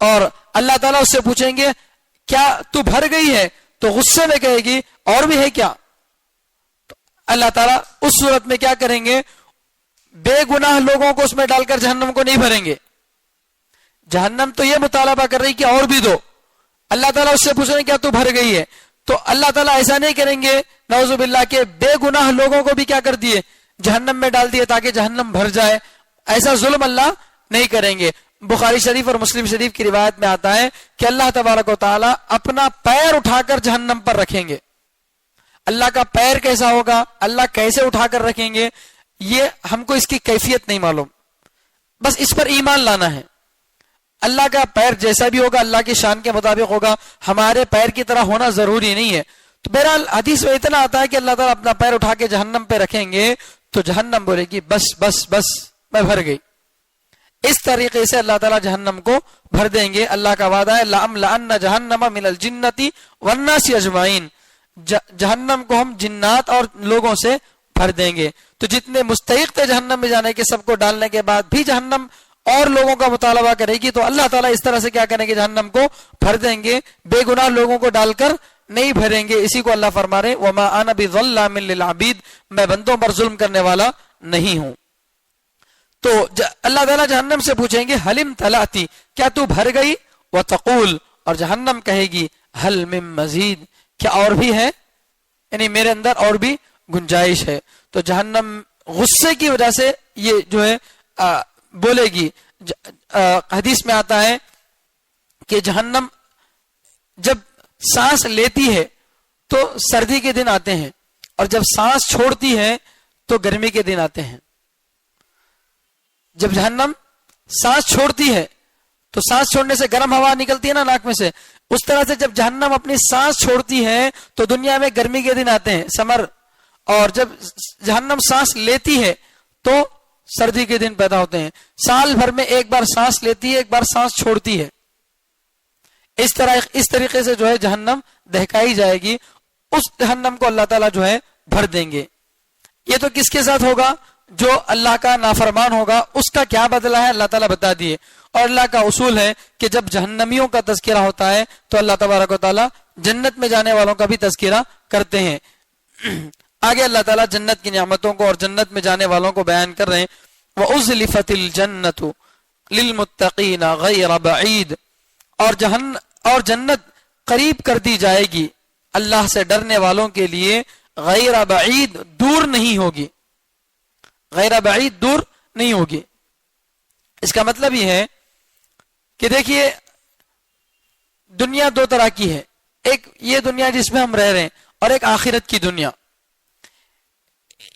اور اللہ تعالیٰ اس سے پوچھیں گے کیا تو بھر گئی ہے؟ تو غصے میں کہے گی اور بھی ہے کیا؟ تو اللہ تعالیٰ اس صورت میں کیا کریں گے؟ بے گناہ لوگوں کو اس میں ڈال کر جہنم کو نہیں بھریں گے۔ جہنم تو یہ مطالبہ کر رہی کہ اور بھی دو، اللہ تعالیٰ اس سے پوچھ رہے ہیں کیا تو بھر گئی ہے؟ تو اللہ تعالیٰ ایسا نہیں کریں گے نعوذ باللہ کہ بے گناہ لوگوں کو بھی کیا کر دیے؟ جہنم میں ڈال دیے تاکہ جہنم بھر جائے۔ ایسا ظلم اللہ نہیں کریں گے۔ بخاری شریف اور مسلم شریف کی روایت میں آتا ہے کہ اللہ تبارک و تعالیٰ اپنا پیر اٹھا کر جہنم پر رکھیں گے۔ اللہ کا پیر کیسا ہوگا، اللہ کیسے اٹھا کر رکھیں گے، یہ ہم کو اس کی کیفیت نہیں معلوم، بس اس پر ایمان لانا ہے۔ اللہ کا پیر جیسا بھی ہوگا اللہ کی شان کے مطابق ہوگا، ہمارے پیر کی طرح ہونا ضروری نہیں ہے۔ تو بہرحال حدیث میں اتنا آتا ہے کہ اللہ تعالیٰ اپنا پیر اٹھا کے جہنم پہ رکھیں گے تو جہنم بولے گی بس بس بس میں بھر گئی۔ اس طریقے سے اللہ تعالیٰ جہنم کو بھر دیں گے۔ اللہ کا وعدہ ہے لَأَمْلَأَنَّ جَهَنَّمَ مِنَ الْجِنَّةِ وَالنَّاسِ أَجْمَعِينَ، جہنم کو ہم جنات اور لوگوں سے بھر دیں گے۔ تو جتنے مستحق تھے جہنم میں جانے کے سب کو ڈالنے کے بعد بھی جہنم اور لوگوں کا مطالبہ کرے گی، تو اللہ تعالیٰ اس طرح سے کیا کریں گے؟ جہنم کو بھر دیں گے، بے گناہ لوگوں کو ڈال کر نہیں بھریں گے۔ اسی کو اللہ فرما رہے وَمَا أَنَا بِظَلَّامٍ لِّلْعَبِيدِ، میں بندوں پر ظلم کرنے والا نہیں ہوں۔ تو اللہ تعالیٰ جہنم سے پوچھیں گے حلم تلاتی، کیا تو بھر گئی؟ وتقول، اور جہنم کہے گی حل من مزید، کیا اور بھی ہے، یعنی میرے اندر اور بھی گنجائش ہے۔ تو جہنم غصے کی وجہ سے یہ جو ہے بولے گی۔ حدیث میں آتا ہے کہ جہنم جب سانس لیتی ہے تو سردی کے دن آتے ہیں، اور جب سانس چھوڑتی ہے تو گرمی کے دن آتے ہیں۔ جب جہنم سانس چھوڑتی ہے تو سانس چھوڑنے سے گرم ہوا نکلتی ہے نا ناک میں سے، اس طرح سے جب جہنم اپنی سانس چھوڑتی ہے تو دنیا میں گرمی کے دن آتے ہیں، سمر، اور جب جہنم سانس لیتی ہے تو سردی کے دن پیدا ہوتے ہیں۔ سال بھر میں ایک بار سانس لیتی ہے، ایک بار سانس چھوڑتی ہے۔ اس طریقے سے جو ہے جہنم دہکائی جائے گی، اس جہنم کو اللہ تعالیٰ جو ہے بھر دیں گے۔ یہ تو کس کے ساتھ ہوگا؟ جو اللہ کا نافرمان ہوگا، اس کا کیا بدلہ ہے اللہ تعالیٰ بتا دیے۔ اور اللہ کا اصول ہے کہ جب جہنمیوں کا تذکرہ ہوتا ہے تو اللہ تبارک و تعالیٰ جنت میں جانے والوں کا بھی تذکرہ کرتے ہیں۔ آگے اللہ تعالیٰ جنت کی نعمتوں کو اور جنت میں جانے والوں کو بیان کر رہے ہیں۔ وَأُزْلِفَتِ الْجَنَّةُ لِلْمُتَّقِينَ غَيْرَ بَعِيدٍ، اور جنت قریب کر دی جائے گی اللہ سے ڈرنے والوں کے لیے، غیر بعید، دور نہیں ہوگی، غیر بعید، دور نہیں ہوگی۔ اس کا مطلب یہ ہے کہ دیکھیے دنیا دو طرح کی ہے، ایک یہ دنیا جس میں ہم رہ رہے ہیں، اور ایک آخرت کی دنیا۔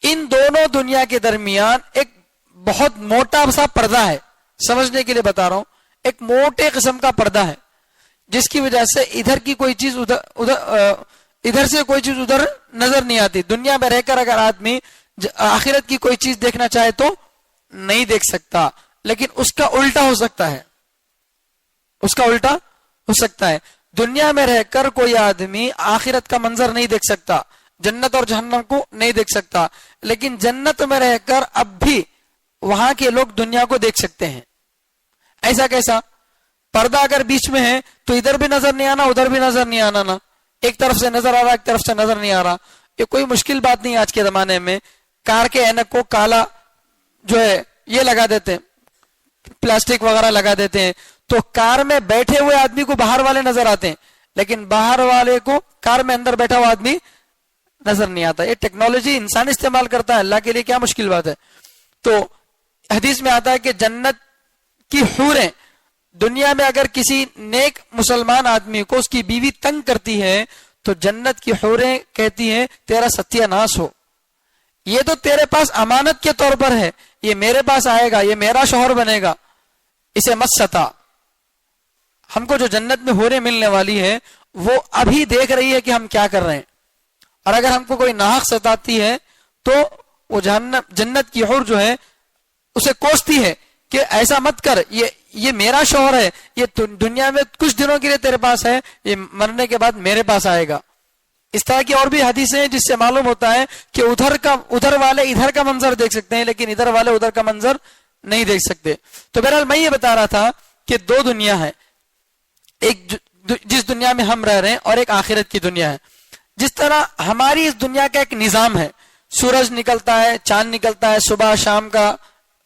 ان دونوں دنیا کے درمیان ایک بہت موٹا سا پردہ ہے. سمجھنے کے لیے بتا رہا ہوں, ایک موٹے قسم کا پردہ ہے جس کی وجہ سے ادھر کی کوئی چیز ادھر سے کوئی چیز ادھر نظر نہیں آتی. دنیا میں رہ کر اگر آدمی آخرت کی کوئی چیز دیکھنا چاہے تو نہیں دیکھ سکتا, لیکن اس کا الٹا ہو سکتا ہے. اس کا الٹا ہو سکتا ہے. دنیا میں رہ کر کوئی آدمی آخرت کا منظر نہیں دیکھ سکتا, جنت اور جہنم کو نہیں دیکھ سکتا, لیکن جنت میں رہ کر اب بھی وہاں کے لوگ دنیا کو دیکھ سکتے ہیں. ایسا کیسا؟ پردہ اگر بیچ میں ہے تو ادھر بھی نظر نہیں آنا, ادھر بھی نظر نہیں آنا, نا ایک طرف سے نظر آ رہا, ایک طرف سے نظر نہیں آ رہا. یہ کوئی مشکل بات نہیں. آج کے زمانے میں کار کے اینک کو کالا جو ہے یہ لگا دیتے ہیں, پلاسٹک وغیرہ لگا دیتے ہیں, تو کار میں بیٹھے ہوئے آدمی کو باہر والے نظر آتے ہیں, لیکن باہر والے کو کار میں اندر بیٹھا ہوا آدمی نظر نہیں آتا. یہ ٹیکنالوجی انسان استعمال کرتا ہے, اللہ کے لیے کیا مشکل بات ہے. تو حدیث میں آتا ہے کہ جنت کی حوریں, دنیا میں اگر کسی نیک مسلمان آدمی کو اس کی بیوی تنگ کرتی ہے تو جنت کی حوریں کہتی ہیں تیرا ستیہ ناش ہو, یہ تو تیرے پاس امانت کے طور پر ہے, یہ میرے پاس آئے گا, یہ میرا شوہر بنے گا, اسے مت ستا. ہم کو جو جنت میں حوریں ملنے والی ہے وہ ابھی دیکھ رہی ہے کہ ہم کیا کر رہے ہیں, اور اگر ہم کو کوئی ناحق ستاتی ہے تو وہ جنت کی حور جو ہے اسے کوستی ہے کہ ایسا مت کر, یہ میرا شوہر ہے, یہ دنیا میں کچھ دنوں کے لیے تیرے پاس ہے, یہ مرنے کے بعد میرے پاس آئے گا. اس طرح کی اور بھی حدیثیں ہیں جس سے معلوم ہوتا ہے کہ ادھر والے ادھر کا منظر دیکھ سکتے ہیں, لیکن ادھر والے ادھر کا منظر نہیں دیکھ سکتے. تو بہرحال میں یہ بتا رہا تھا کہ دو دنیا ہے, ایک جس دنیا میں ہم رہ رہے ہیں اور ایک آخرت کی دنیا ہے. جس طرح ہماری اس دنیا کا ایک نظام ہے, سورج نکلتا ہے, چاند نکلتا ہے, صبح شام کا,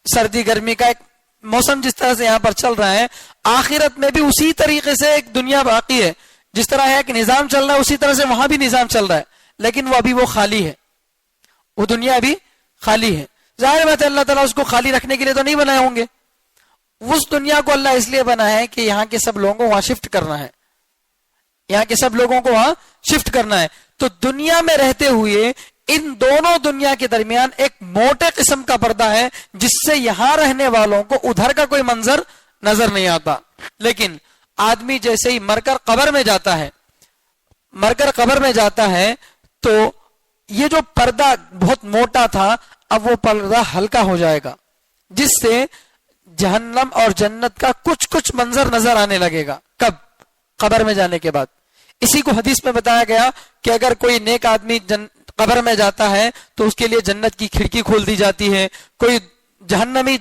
سردی گرمی کا ایک موسم جس طرح سے یہاں پر چل رہا ہے, آخرت میں بھی اسی طریقے سے ایک دنیا باقی ہے. جس طرح ہے ایک نظام چل رہا ہے اسی طرح سے وہاں بھی نظام چل رہا ہے, لیکن وہ ابھی وہ خالی ہے, وہ دنیا ابھی خالی ہے. ظاہر بات ہے اللہ تعالیٰ اس کو خالی رکھنے کے لیے تو نہیں بنائے ہوں گے. اس دنیا کو اللہ اس لیے بنا ہے کہ یہاں کے سب لوگوں کو وہاں شفٹ کرنا ہے, یہاں کے سب لوگوں کو وہاں شفٹ کرنا ہے. تو دنیا میں رہتے ہوئے ان دونوں دنیا کے درمیان ایک موٹے قسم کا پردہ ہے جس سے یہاں رہنے والوں کو ادھر کا کوئی منظر نظر نہیں آتا. لیکن آدمی جیسے ہی مر کر قبر میں جاتا ہے تو یہ جو پردہ بہت موٹا تھا اب وہ پردہ ہلکا ہو جائے گا, جس سے جہنم اور جنت کا کچھ منظر نظر آنے لگے گا. کب؟ قبر میں جانے کے بعد. اسی کو حدیث میں بتایا گیا کہ اگر کوئی نیک آدمی قبر میں جاتا ہے تو اس کے لیے جنت کی کھڑکی کھول دی جاتی ہے. کوئی جہنمی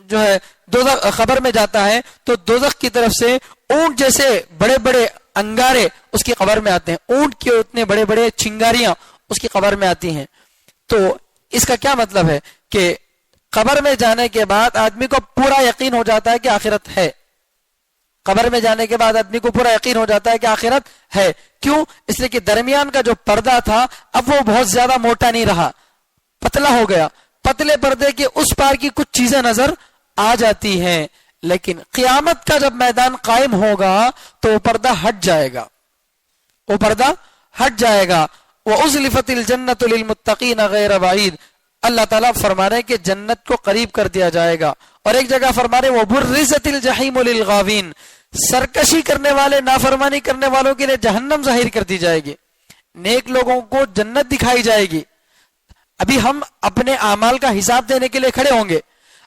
جو ہے دوزخ قبر میں جاتا ہے تو دوزخ کی طرف سے اونٹ جیسے بڑے بڑے انگارے اس کی قبر میں آتے ہیں, اونٹ کے اتنے بڑے بڑے چنگاریاں اس کی قبر میں آتی ہیں. تو اس کا کیا مطلب ہے کہ قبر میں جانے کے بعد آدمی کو پورا یقین ہو جاتا ہے کہ آخرت ہے. قبر میں جانے کے بعد آدمی کو پورا یقین ہو جاتا ہے کہ آخرت ہے. کیوں؟ اس لیے کہ درمیان کا جو پردہ تھا اب وہ بہت زیادہ موٹا نہیں رہا, پتلا ہو گیا. پتلے پردے کے اس پار کی کچھ چیزیں نظر آ جاتی ہیں, لیکن قیامت کا جب میدان قائم ہوگا تو وہ پردہ ہٹ جائے گا, وہ پردہ ہٹ جائے گا. وَأُزْلِفَتِ الْجَنَّةُ لِلْمُتَّقِينَ غَيْرَ بَعِيدٍ. اللہ تعالیٰ فرما رہے ہیں کہ جنت کو قریب کر دیا جائے گا. اور ایک جگہ فرما رہے وَبُرِّزَتِ الْجَحِيمُ لِلْغَاوِينَ. سرکشی کرنے والے, نافرمانی کرنے والوں کے لیے جہنم ظاہر کر دی جائے گی, نیک لوگوں کو جنت دکھائی جائے گی. ابھی ہم اپنے اعمال کا حساب دینے کے لیے کھڑے ہوں گے.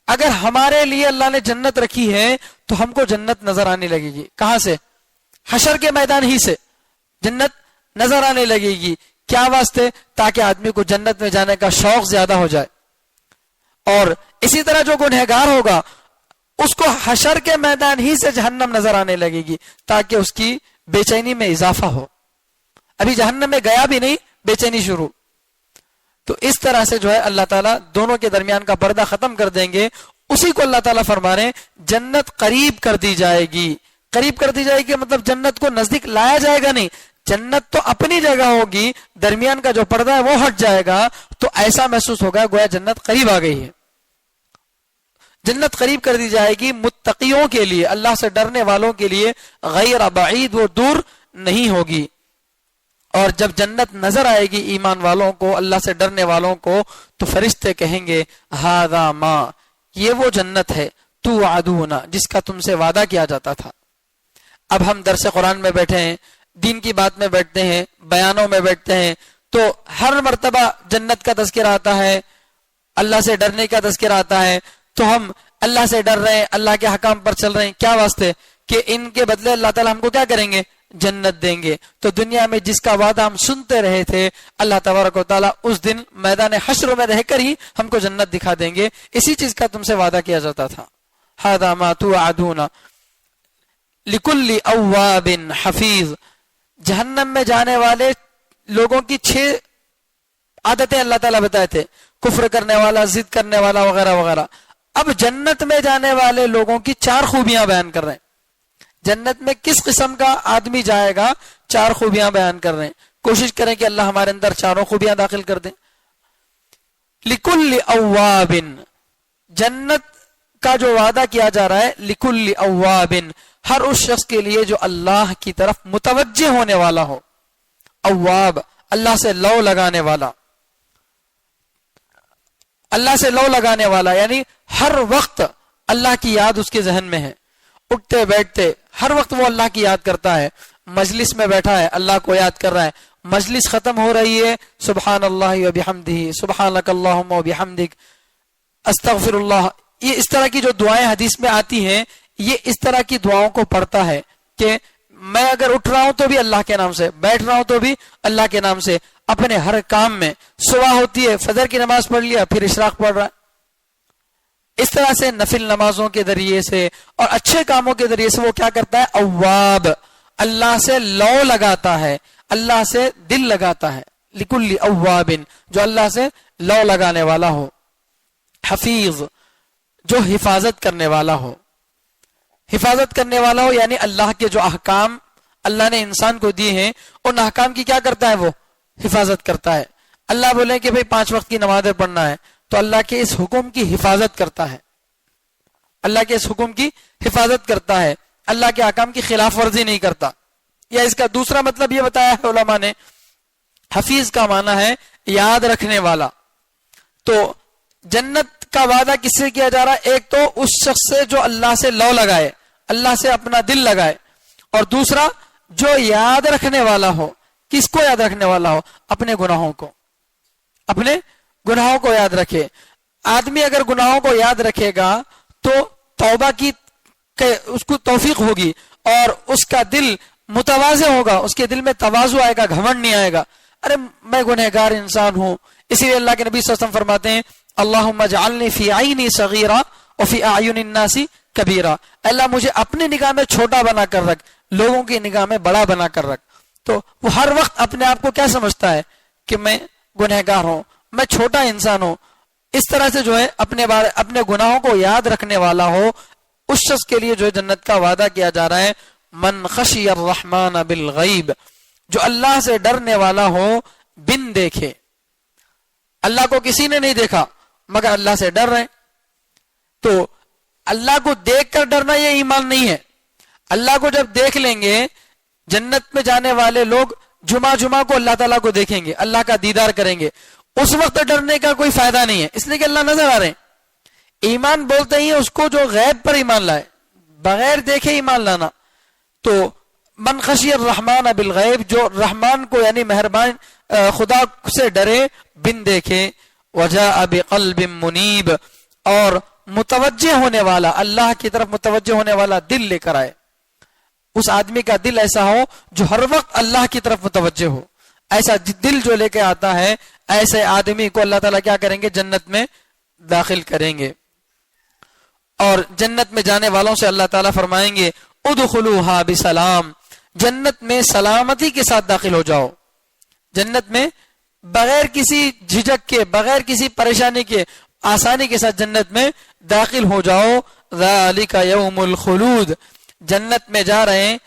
اگر ہمارے لیے اللہ نے جنت رکھی ہے تو ہم کو جنت نظر آنے لگے گی. کہاں سے؟ حشر کے میدان ہی سے جنت نظر آنے لگے گی. کیا واسطے؟ تاکہ آدمی کو جنت میں جانے کا شوق زیادہ ہو جائے. اور اسی طرح جو گنہگار ہوگا اس کو حشر کے میدان ہی سے جہنم نظر آنے لگے گی تاکہ اس کی بے چینی میں اضافہ ہو. ابھی جہنم میں گیا بھی نہیں, بے چینی شروع. تو اس طرح سے جو ہے اللہ تعالیٰ دونوں کے درمیان کا پردہ ختم کر دیں گے. اسی کو اللہ تعالیٰ فرما رہے ہیں جنت قریب کر دی جائے گی. قریب کر دی جائے گی مطلب جنت کو نزدیک لایا جائے گا نہیں, جنت تو اپنی جگہ ہوگی, درمیان کا جو پردہ ہے وہ ہٹ جائے گا. تو ایسا محسوس ہوگا گویا جنت قریب آ گئی ہے. جنت قریب کر دی جائے گی متقیوں کے لیے, اللہ سے ڈرنے والوں کے لیے, غیر بعید, وہ دور نہیں ہوگی. اور جب جنت نظر آئے گی ایمان والوں کو، اللہ سے ڈرنے والوں کو، تو فرشتے کہیں گے ھذا ما، یہ وہ جنت ہے توعدون، جس کا تم سے وعدہ کیا جاتا تھا۔ اب ہم درس قرآن میں بیٹھے ہیں، دین کی بات میں بیٹھتے ہیں، بیانوں میں بیٹھتے ہیں، تو ہر مرتبہ جنت کا تذکرہ آتا ہے، اللہ سے ڈرنے کا تذکرہ آتا ہے، تو ہم اللہ سے ڈر رہے ہیں، اللہ کے حکام پر چل رہے ہیں، کیا واسطے؟ کہ ان کے بدلے اللہ تعالیٰ ہم کو کیا کریں گے؟ جنت دیں گے۔ تو دنیا میں جس کا وعدہ ہم سنتے رہے تھے، اللہ تبارک و تعالیٰ اس دن میدان حشر میں رہ کر ہی ہم کو جنت دکھا دیں گے، اسی چیز کا تم سے وعدہ کیا جاتا تھا۔ ھذا ما توعدون لکل اواب حفیظ، جہنم میں جانے والے لوگوں کی 6 عادتیں اللہ تعالیٰ بتائے تھے، کفر کرنے والا، ضد کرنے والا، وغیرہ وغیرہ۔ اب جنت میں جانے والے لوگوں کی 4 خوبیاں بیان کر رہے ہیں۔ جنت میں کس قسم کا آدمی جائے گا، 4 خوبیاں بیان کر رہے ہیں۔ کوشش کریں کہ اللہ ہمارے اندر 4 خوبیاں داخل کر دیں۔ لکل اواب، جنت کا جو وعدہ کیا جا رہا ہے، لکل اواب، ہر اس شخص کے لیے جو اللہ کی طرف متوجہ ہونے والا ہو۔ اواب، اللہ سے لو لگانے والا، اللہ سے لو لگانے والا، یعنی ہر وقت اللہ کی یاد اس کے ذہن میں ہے، اٹھتے بیٹھتے ہر وقت وہ اللہ کی یاد کرتا ہے۔ مجلس میں بیٹھا ہے، اللہ کو یاد کر رہا ہے، مجلس ختم ہو رہی ہے، سبحان اللہ و بحمدہ، سبحانک اللہم و بحمدک، استغفر اللہ، یہ اس طرح کی جو دعائیں حدیث میں آتی ہیں، یہ اس طرح کی دعاؤں کو پڑھتا ہے کہ میں اگر اٹھ رہا ہوں تو بھی اللہ کے نام سے، بیٹھ رہا ہوں تو بھی اللہ کے نام سے، اپنے ہر کام میں، صبح ہوتی ہے فجر کی نماز پڑھ لیا، پھر اشراق پڑھ رہا ہے، اس طرح سے نفل نمازوں کے ذریعے سے اور اچھے کاموں کے ذریعے سے وہ کیا کرتا ہے؟ اواب، اللہ سے لو لگاتا ہے، اللہ سے دل لگاتا ہے۔ لکل اواب، جو اللہ سے لو لگانے والا ہو۔ حفیظ، جو حفاظت کرنے والا ہو۔ حفاظت کرنے والا ہو یعنی اللہ کے جو احکام اللہ نے انسان کو دیے ہیں، ان احکام کی کیا کرتا ہے؟ وہ حفاظت کرتا ہے۔ اللہ بولے کہ بھئی 5 وقت کی نمازیں پڑھنا ہے، تو اللہ کے اس حکم کی حفاظت کرتا ہے، اللہ کے اس حکم کی حفاظت کرتا ہے، اللہ کے احکام کی خلاف ورزی نہیں کرتا۔ یا اس کا دوسرا مطلب یہ بتایا ہے علماء نے، حفیظ کا معنی ہے یاد رکھنے والا۔ تو جنت کا وعدہ کس سے کیا جا رہا ہے؟ ایک تو اس شخص سے جو اللہ سے لو لگائے، اللہ سے اپنا دل لگائے، اور دوسرا جو یاد رکھنے والا ہو۔ کس کو یاد رکھنے والا ہو؟ اپنے گناہوں کو، اپنے گناہوں کو یاد رکھے۔ آدمی اگر گناہوں کو یاد رکھے گا تو توبہ کی اس کو توفیق ہوگی، اور اس کا دل متواضع ہوگا، اس کے دل میں تواضع آئے گا، گھمنڈ نہیں آئے گا۔ ارے میں گنہگار انسان ہوں، اسی لیے اللہ کے نبی صلی اللہ علیہ وسلم فرماتے ہیں اللہم اجعلنی فی عینی صغیرہ وفی اعین الناس کبیرہ، اللہ مجھے اپنی نگاہ میں چھوٹا بنا کر رکھ، لوگوں کی نگاہ میں بڑا بنا کر رکھ۔ تو وہ ہر وقت اپنے آپ کو کیا سمجھتا ہے؟ کہ میں گنہگار ہوں، میں چھوٹا انسان ہوں۔ اس طرح سے جو ہے اپنے گناہوں کو یاد رکھنے والا ہو، اس شخص کے لیے جو ہے جنت کا وعدہ کیا جا رہا ہے۔ من خشی الرحمن بالغیب، جو اللہ سے ڈرنے والا ہو بن دیکھے، اللہ کو کسی نے نہیں دیکھا مگر اللہ سے ڈر رہے۔ تو اللہ کو دیکھ کر ڈرنا یہ ایمان نہیں ہے۔ اللہ کو جب دیکھ لیں گے، جنت میں جانے والے لوگ جمعہ کو اللہ تعالیٰ کو دیکھیں گے، اللہ کا دیدار کریں گے، اس وقت ڈرنے کا کوئی فائدہ نہیں ہے، اس لیے کہ اللہ نظر آ رہے ہیں۔ ایمان بولتے ہی اس کو جو غیب پر ایمان لائے، بغیر دیکھے ایمان لانا۔ تو من خشی الرحمن بالغیب، جو رحمان کو یعنی مہربان خدا سے ڈرے بن دیکھے، وجاء بقلب منیب، اور متوجہ ہونے والا، اللہ کی طرف متوجہ ہونے والا دل لے کر آئے۔ اس آدمی کا دل ایسا ہو جو ہر وقت اللہ کی طرف متوجہ ہو، ایسا دل جو لے کے آتا ہے، ایسے آدمی کو اللہ تعالیٰ کیا کریں گے؟ جنت میں داخل کریں گے۔ اور جنت میں جانے والوں سے اللہ تعالیٰ فرمائیں گے ادخلوها بسلام، جنت میں سلامتی کے ساتھ داخل ہو جاؤ۔ جنت میں بغیر کسی جھجک کے، بغیر کسی پریشانی کے، آسانی کے ساتھ جنت میں داخل ہو جاؤ۔ ذالک یوم الخلود، جنت میں جا رہے ہیں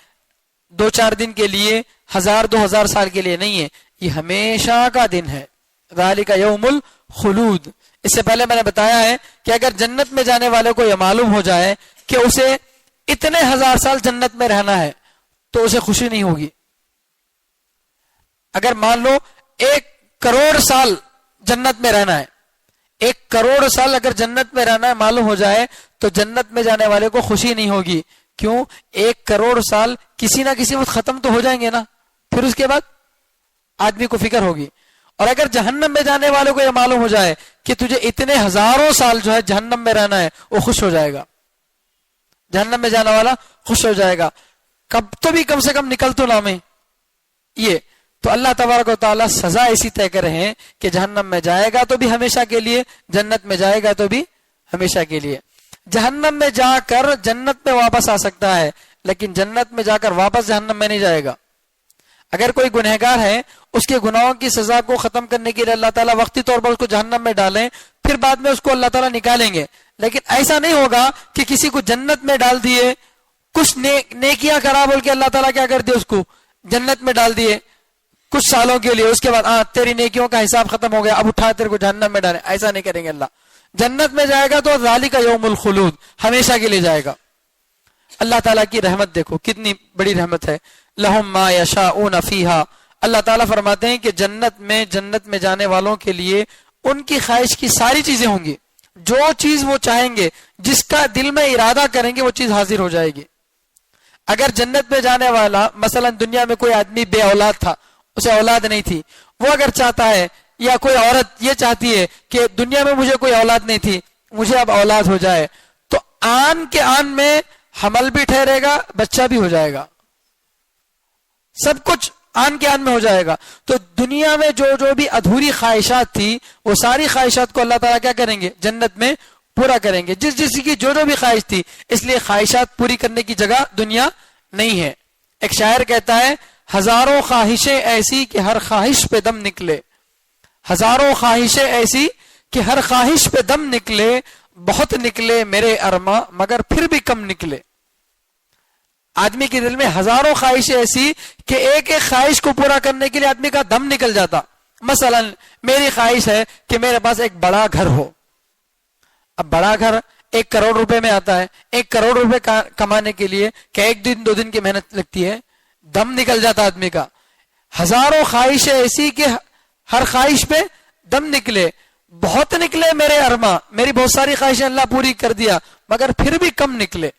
2-4 دن کے لیے، 1000-2000 سال کے لیے نہیں ہے، یہ ہمیشہ کا دن ہے۔ ذالک یوم الخلود، اس سے پہلے میں نے بتایا ہے کہ اگر جنت میں جانے والے کو یہ معلوم ہو جائے کہ اسے اتنے 1000 سال جنت میں رہنا ہے تو اسے خوشی نہیں ہوگی۔ اگر مان لو 1 کروڑ سال جنت میں رہنا ہے، 1 کروڑ سال اگر جنت میں رہنا ہے معلوم ہو جائے تو جنت میں جانے والے کو خوشی نہیں ہوگی. کیوں؟ 1 کروڑ سال کسی نہ کسی وقت ختم تو ہو جائیں گے نا، پھر اس کے بعد آدمی کو فکر ہوگی. اور اگر جہنم میں جانے والوں کو یہ معلوم ہو جائے کہ تجھے اتنے ہزاروں سال جو ہے جہنم میں رہنا ہے، وہ خوش ہو جائے گا. جہنم میں جانے والا خوش ہو جائے گا، کب تو بھی کم سے کم نکل تو نہ میں یہ. تو اللہ تبارک و تعالیٰ سزا ایسی طے کر رہے ہیں کہ جہنم میں جائے گا تو بھی ہمیشہ کے لیے، جنت میں جائے گا تو بھی ہمیشہ کے لیے. جہنم میں جا کر جنت میں واپس آ سکتا ہے، لیکن جنت میں جا کر واپس جہنم میں نہیں جائے گا. اگر کوئی گنہگار ہے، اس کے گناہوں کی سزا کو ختم کرنے کے لیے اللہ تعالیٰ وقتی طور پر اس کو جہنم میں ڈالیں، پھر بعد میں اس کو اللہ تعالیٰ نکالیں گے. لیکن ایسا نہیں ہوگا کہ کسی کو جنت میں ڈال دیے، کچھ نیکیاں کرا بول کے اللہ تعالیٰ کیا کر دیے، اس کو جنت میں ڈال دیے کچھ سالوں کے لیے، اس کے بعد تیری نیکیوں کا حساب ختم ہو گیا، اب اٹھا تیرے کو جہنم میں ڈالے. ایسا نہیں کریں گے اللہ. جنت میں جائے گا تو ذالک یوم الخلود، ہمیشہ کے لیے جائے گا. اللہ تعالیٰ کی رحمت دیکھو کتنی بڑی رحمت ہے. لہم ما یشاؤون فیہا، اللہ تعالیٰ فرماتے ہیں کہ جنت میں جانے والوں کے لیے ان کی خواہش کی ساری چیزیں ہوں گی. جو چیز وہ چاہیں گے، جس کا دل میں ارادہ کریں گے، وہ چیز حاضر ہو جائے گی. اگر جنت میں جانے والا مثلا دنیا میں کوئی آدمی بے اولاد تھا، اسے اولاد نہیں تھی، وہ اگر چاہتا ہے، یا کوئی عورت یہ چاہتی ہے کہ دنیا میں مجھے کوئی اولاد نہیں تھی، مجھے اب اولاد ہو جائے، تو آن کے آن میں حمل بھی ٹھہرے گا، بچہ بھی ہو جائے گا، سب کچھ آن کے آن میں ہو جائے گا. تو دنیا میں جو بھی ادھوری خواہشات تھی، وہ ساری خواہشات کو اللہ تعالیٰ کیا کریں گے، جنت میں پورا کریں گے. جس کی جو بھی خواہش تھی، اس لیے خواہشات پوری کرنے کی جگہ دنیا نہیں ہے. ایک شاعر کہتا ہے، ہزاروں خواہشیں ایسی کہ ہر خواہش پہ دم نکلے، ہزاروں خواہشیں ایسی کہ ہر خواہش پہ دم نکلے، بہت نکلے میرے ارماں مگر پھر بھی کم نکلے. آدمی کے دل میں ہزاروں خواہشیں ایسی کہ ایک ایک خواہش کو پورا کرنے کے لیے آدمی کا دم نکل جاتا. مثلا میری خواہش ہے کہ میرے پاس ایک بڑا گھر ہو. اب بڑا گھر 1 کروڑ روپے میں آتا ہے. 1 کروڑ روپے کمانے کے لیے کہ 1 دن 2 دن کی محنت لگتی ہے، دم نکل جاتا آدمی کا. ہزاروں خواہشیں ایسی کہ ہر خواہش پہ دم نکلے، بہت نکلے میرے ارماں، میری بہت ساری خواہشیں اللہ پوری کر دیا مگر پھر بھی کم نکلے،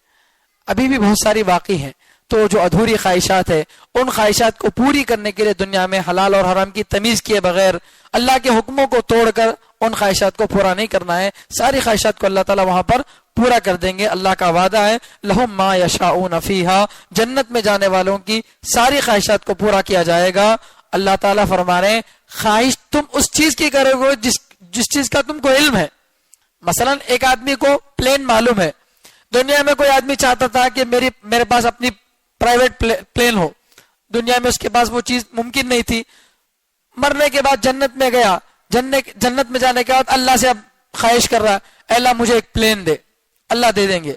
ابھی بھی بہت ساری باقی ہیں. تو جو ادھوری خواہشات ہے، ان خواہشات کو پوری کرنے کے لیے دنیا میں حلال اور حرام کی تمیز کیے بغیر، اللہ کے حکموں کو توڑ کر ان خواہشات کو پورا نہیں کرنا ہے. ساری خواہشات کو اللہ تعالیٰ وہاں پر پورا کر دیں گے. اللہ کا وعدہ ہے، لہم ما یشاؤون فیہا، جنت میں جانے والوں کی ساری خواہشات کو پورا کیا جائے گا. اللہ تعالیٰ فرما رہے ہیں، خواہش تم اس چیز کی کرو گے جس چیز کا تم کو علم ہے. مثلا ایک آدمی کو پلین معلوم ہے. دنیا میں کوئی آدمی چاہتا تھا کہ میرے پاس اپنی پرائیویٹ پلین ہو، دنیا میں اس کے پاس وہ چیز ممکن نہیں تھی. مرنے کے بعد جنت میں گیا، جنت میں جانے کے بعد اللہ سے اب خواہش کر رہا ہے، اے اللہ مجھے ایک پلین دے. اللہ دے دیں گے.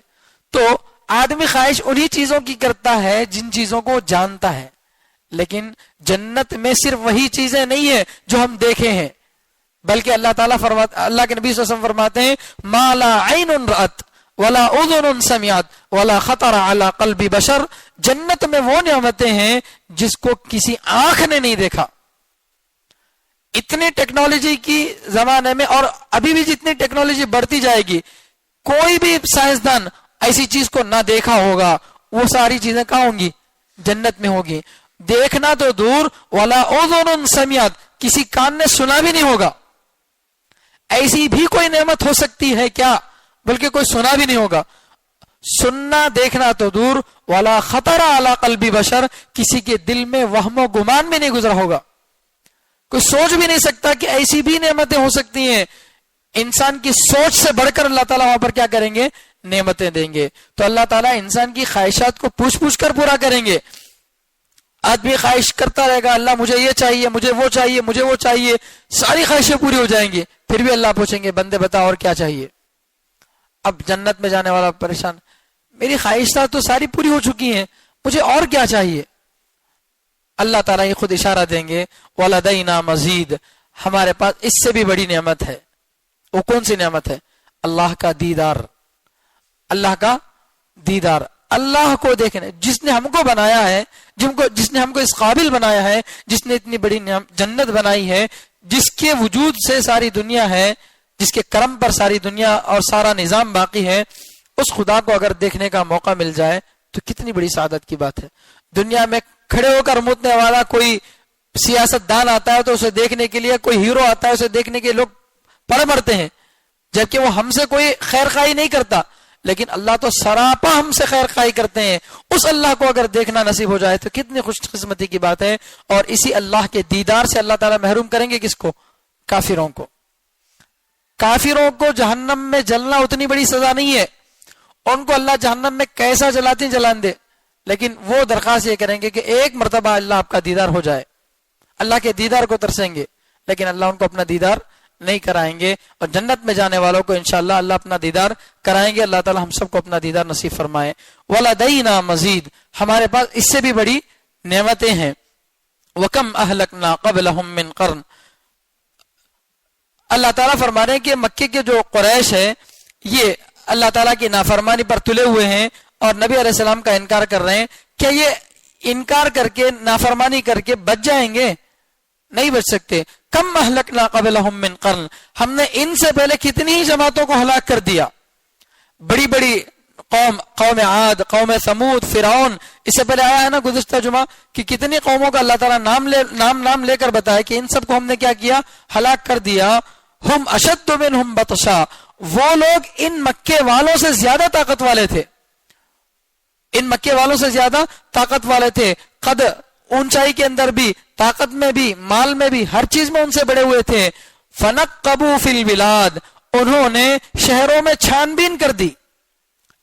تو آدمی خواہش انہی چیزوں کی کرتا ہے جن چیزوں کو جانتا ہے. لیکن جنت میں صرف وہی چیزیں نہیں ہیں جو ہم دیکھے ہیں، بلکہ اللہ تعالیٰ اللہ کے نبی صلی اللہ علیہ وسلم فرماتے ہیں، ما لا عین رأت ولا اذن سمعت ولا خطر علی قلب بشر. جنت میں وہ نعمتیں ہیں جس کو کسی آنکھ نے نہیں دیکھا. اتنی ٹیکنالوجی کی زمانے میں، اور ابھی بھی جتنی ٹیکنالوجی بڑھتی جائے گی، کوئی بھی سائنسدان ایسی چیز کو نہ دیکھا ہوگا. وہ ساری چیزیں کہاں ہوں گی؟ جنت میں ہوگی. دیکھنا تو دور، ولا اذن سمعت، کسی کان نے سنا بھی نہیں ہوگا. ایسی بھی کوئی نعمت ہو سکتی ہے کیا؟ بلکہ کوئی سنا بھی نہیں ہوگا. سننا دیکھنا تو دور، ولا خطر علی قلب بشر، کسی کے دل میں وہم و گمان بھی نہیں گزرا ہوگا. کوئی سوچ بھی نہیں سکتا کہ ایسی بھی نعمتیں ہو سکتی ہیں. انسان کی سوچ سے بڑھ کر اللہ تعالیٰ وہاں پر کیا کریں گے؟ نعمتیں دیں گے. تو اللہ تعالیٰ انسان کی خواہشات کو پوچھ کر پورا کریں گے. آدمی خواہش کرتا رہے گا، اللہ مجھے یہ چاہیے، مجھے وہ چاہیے، مجھے وہ چاہیے، ساری خواہشیں پوری ہو جائیں گی. پھر بھی اللہ پوچھیں گے، بندے بتا اور کیا چاہیے؟ اب جنت میں جانے والا پریشان، میری خواہشات تو ساری پوری ہو چکی ہیں، مجھے اور کیا چاہیے؟ اللہ تعالیٰ یہ خود اشارہ دیں گے، وَلَدَيْنَا مَزِيدٌ، ہمارے پاس اس سے بھی بڑی نعمت ہے. وہ کون سی نعمت ہے؟ اللہ کا دیدار. اللہ کا دیدار. اللہ کو دیکھنے، جس نے ہم کو بنایا ہے، جس نے ہم کو اس قابل بنایا ہے، جس نے اتنی بڑی جنت بنائی ہے، جس کے وجود سے ساری دنیا ہے، جس کے کرم پر ساری دنیا اور سارا نظام باقی ہے، اس خدا کو اگر دیکھنے کا موقع مل جائے تو کتنی بڑی سعادت کی بات ہے۔ دنیا میں کھڑے ہو کر موتنے والا کوئی سیاست دان آتا ہے تو اسے دیکھنے کے لیے، کوئی ہیرو آتا ہے اسے دیکھنے کے لوگ پڑ مرتے ہیں، جبکہ وہ ہم سے کوئی خیر خواہی نہیں کرتا، لیکن اللہ تو سراپا ہم سے خیر خواہی کرتے ہیں۔ اس اللہ کو اگر دیکھنا نصیب ہو جائے تو کتنی خوش قسمتی کی بات ہے۔ اور اسی اللہ کے دیدار سے اللہ تعالیٰ محروم کریں گے کس کو؟ کافروں کو۔ کافروں کو جہنم میں جلنا اتنی بڑی سزا نہیں ہے، ان کو اللہ جہنم میں کیسا جلاتے جلان دے، لیکن وہ درخواست یہ کریں گے کہ ایک مرتبہ اللہ آپ کا دیدار ہو جائے، اللہ کے دیدار کو ترسیں گے، لیکن اللہ ان کو اپنا دیدار نہیں کرائیں گے۔ اور جنت میں جانے والوں کو انشاءاللہ اللہ اپنا دیدار کرائیں گے۔ اللہ تعالی ہم سب کو اپنا دیدار نصیب فرمائے۔ وَلَدَيْنَا مزید، ہمارے پاس اس سے بھی بڑی نعمتیں ہیں۔ وَكَمْ أَهْلَكْنَا قَبْلَهُمْ مِنْ قَرْنٍ، اللہ تعالیٰ فرما رہے ہیں کہ مکے کے جو قریش ہے یہ اللہ تعالیٰ کی نافرمانی پر تلے ہوئے ہیں اور نبی علیہ السلام کا انکار کر رہے ہیں۔ کیا یہ انکار کر کے، نافرمانی کر کے بچ جائیں گے؟ نہیں بچ سکتے۔ کم اہلکنا قبلہم من قرن، ہم نے ان سے پہلے کتنی ہی جماعتوں کو ہلاک کر دیا، بڑی بڑی قوم عاد، قوم ثمود، فرعون، اس سے پہلے آیا ہے نا گزشتہ جمعہ کہ کتنی قوموں کا اللہ تعالیٰ نام لے کر بتایا کہ ان سب کو ہم نے کیا کیا؟ ہلاک کر دیا۔ ہم اشد منہم بطشا، وہ لوگ ان مکے والوں سے زیادہ طاقت والے تھے، ان مکے والوں سے زیادہ طاقت والے تھے۔ قد، اونچائی کے اندر بھی، طاقت میں بھی، مال میں بھی، ہر چیز میں ان سے بڑے ہوئے تھے۔ فنقبوا فی البلاد، انہوں نے شہروں میں چھان بین کر دی۔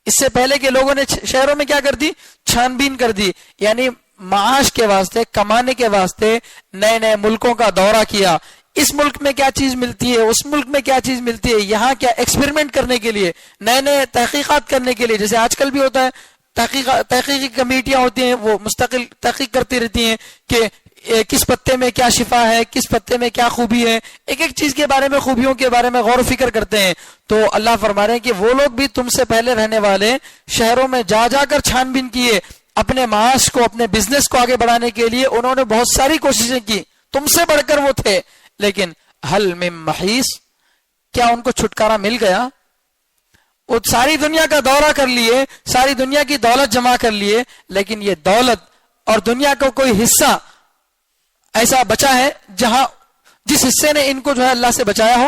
اس سے پہلے کے لوگوں نے شہروں میں کیا کر دی؟ چھان بین کر دی، یعنی معاش کے واسطے، کمانے کے واسطے نئے نئے ملکوں کا دورہ کیا۔ اس ملک میں کیا چیز ملتی ہے، اس ملک میں کیا چیز ملتی ہے، یہاں کیا ایکسپیریمنٹ کرنے کے لیے، نئے نئے تحقیقات کرنے کے لیے، جیسے آج کل بھی ہوتا ہے تحقیقی کمیٹیاں ہوتی ہیں، وہ مستقل تحقیق کرتی رہتی ہیں کہ کس پتے میں کیا شفا ہے، کس پتے میں کیا خوبی ہے، ایک ایک چیز کے بارے میں، خوبیوں کے بارے میں غور و فکر کرتے ہیں۔ تو اللہ فرما رہے ہیں کہ وہ لوگ بھی تم سے پہلے رہنے والے شہروں میں جا جا کر چھان بین کیے، اپنے معاش کو، اپنے بزنس کو آگے بڑھانے کے لیے انہوں نے بہت ساری کوششیں کی، تم سے بڑھ کر وہ تھے، لیکن حل من محیص، کیا ان کو چھٹکارا مل گیا؟ وہ ساری دنیا کا دورہ کر لیے، ساری دنیا کی دولت جمع کر لیے، لیکن یہ دولت اور دنیا کا کوئی حصہ ایسا بچا ہے جس حصے نے ان کو جو ہے اللہ سے بچایا ہو؟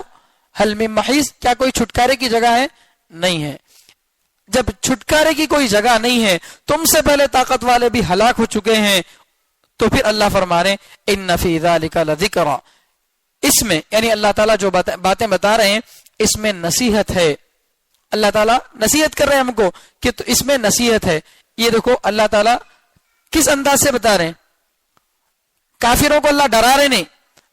حل من محیص، کیا کوئی چھٹکارے کی جگہ ہے؟ نہیں ہے۔ جب چھٹکارے کی کوئی جگہ نہیں ہے، تم سے پہلے طاقت والے بھی ہلاک ہو چکے ہیں، تو پھر اللہ فرما رہے ہیں ان فی ذلک لذکرا، اس میں یعنی اللہ تعالیٰ جو باتیں بتا رہے ہیں اس میں نصیحت ہے۔ اللہ تعالیٰ نصیحت کر رہے ہیں ہم کو کہ تو اس میں نصیحت ہے۔ یہ دیکھو اللہ تعالیٰ کس انداز سے بتا رہے ہیں، کافروں کو اللہ ڈرا رہے نہیں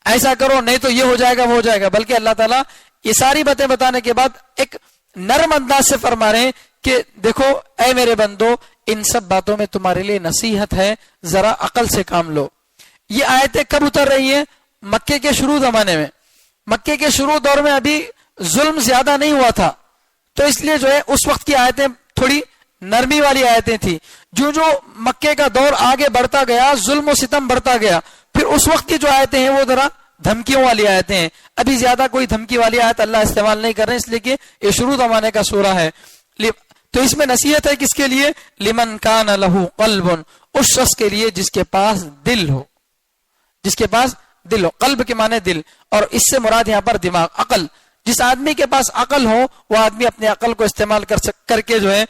ایسا کرو نہیں تو یہ ہو جائے گا وہ ہو جائے گا، بلکہ اللہ تعالیٰ یہ ساری باتیں بتانے کے بعد ایک نرم انداز سے فرما رہے ہیں کہ دیکھو اے میرے بندو، ان سب باتوں میں تمہارے لیے نصیحت ہے، ذرا عقل سے کام لو۔ یہ آیتیں کب اتر رہی ہیں؟ مکے کے شروع زمانے میں، مکے کے شروع دور میں ابھی ظلم زیادہ نہیں ہوا تھا، تو اس لیے جو ہے اس وقت کی آیتیں تھوڑی نرمی والی آیتیں تھی۔ جو مکے کا دور آگے بڑھتا گیا، ظلم و ستم بڑھتا گیا، پھر اس وقت کی جو آیتیں ہیں وہ ذرا دھمکیوں والی آیتیں ہیں۔ ابھی زیادہ کوئی دھمکی والی آیت اللہ استعمال نہیں کر رہے، اس لیے کہ یہ شروع زمانے کا سورہ ہے۔ تو اس میں نصیحت ہے کس کے لیے؟ لمن کان لہ قلب، اس شخص کے لیے جس کے پاس دل ہو، جس کے پاس دل ہو۔ قلب کے معنی دل، اور اس سے مراد یہاں پر دماغ، عقل۔ جس آدمی کے پاس عقل ہو وہ آدمی اپنے عقل کو استعمال کر کے جو ہے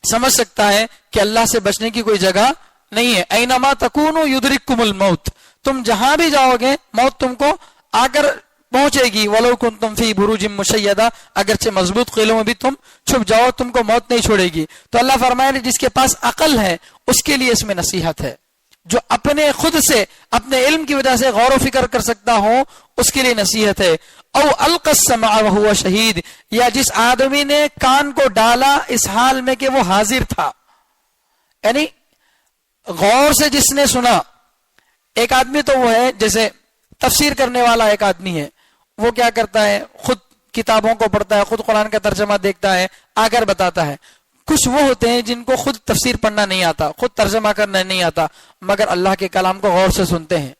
سمجھ سکتا ہے کہ اللہ سے بچنے کی کوئی جگہ نہیں ہے۔ اینما تکونوا یدرککم الموت، تم جہاں بھی جاؤ گے موت تم کو آ کر پہنچے گی۔ ولو کنتم فی بروج مشیدہ، اگرچہ مضبوط قلعوں میں بھی تم چھپ جاؤ تم کو موت نہیں چھوڑے گی۔ تو اللہ فرمایا جس کے پاس عقل ہے اس کے لیے اس میں نصیحت ہے، جو اپنے خود سے اپنے علم کی وجہ سے غور و فکر کر سکتا ہو اس کے لیے نصیحت ہے۔ او القى السمع وهو شہید، یا جس آدمی نے کان کو ڈالا اس حال میں کہ وہ حاضر تھا، یعنی غور سے جس نے سنا۔ ایک آدمی تو وہ ہے جیسے تفسیر کرنے والا ایک آدمی ہے، وہ کیا کرتا ہے خود کتابوں کو پڑھتا ہے، خود قرآن کا ترجمہ دیکھتا ہے، آ کر بتاتا ہے۔ کچھ وہ ہوتے ہیں جن کو خود تفسیر پڑھنا نہیں آتا، خود ترجمہ کرنا نہیں آتا، مگر اللہ کے کلام کو غور سے سنتے ہیں.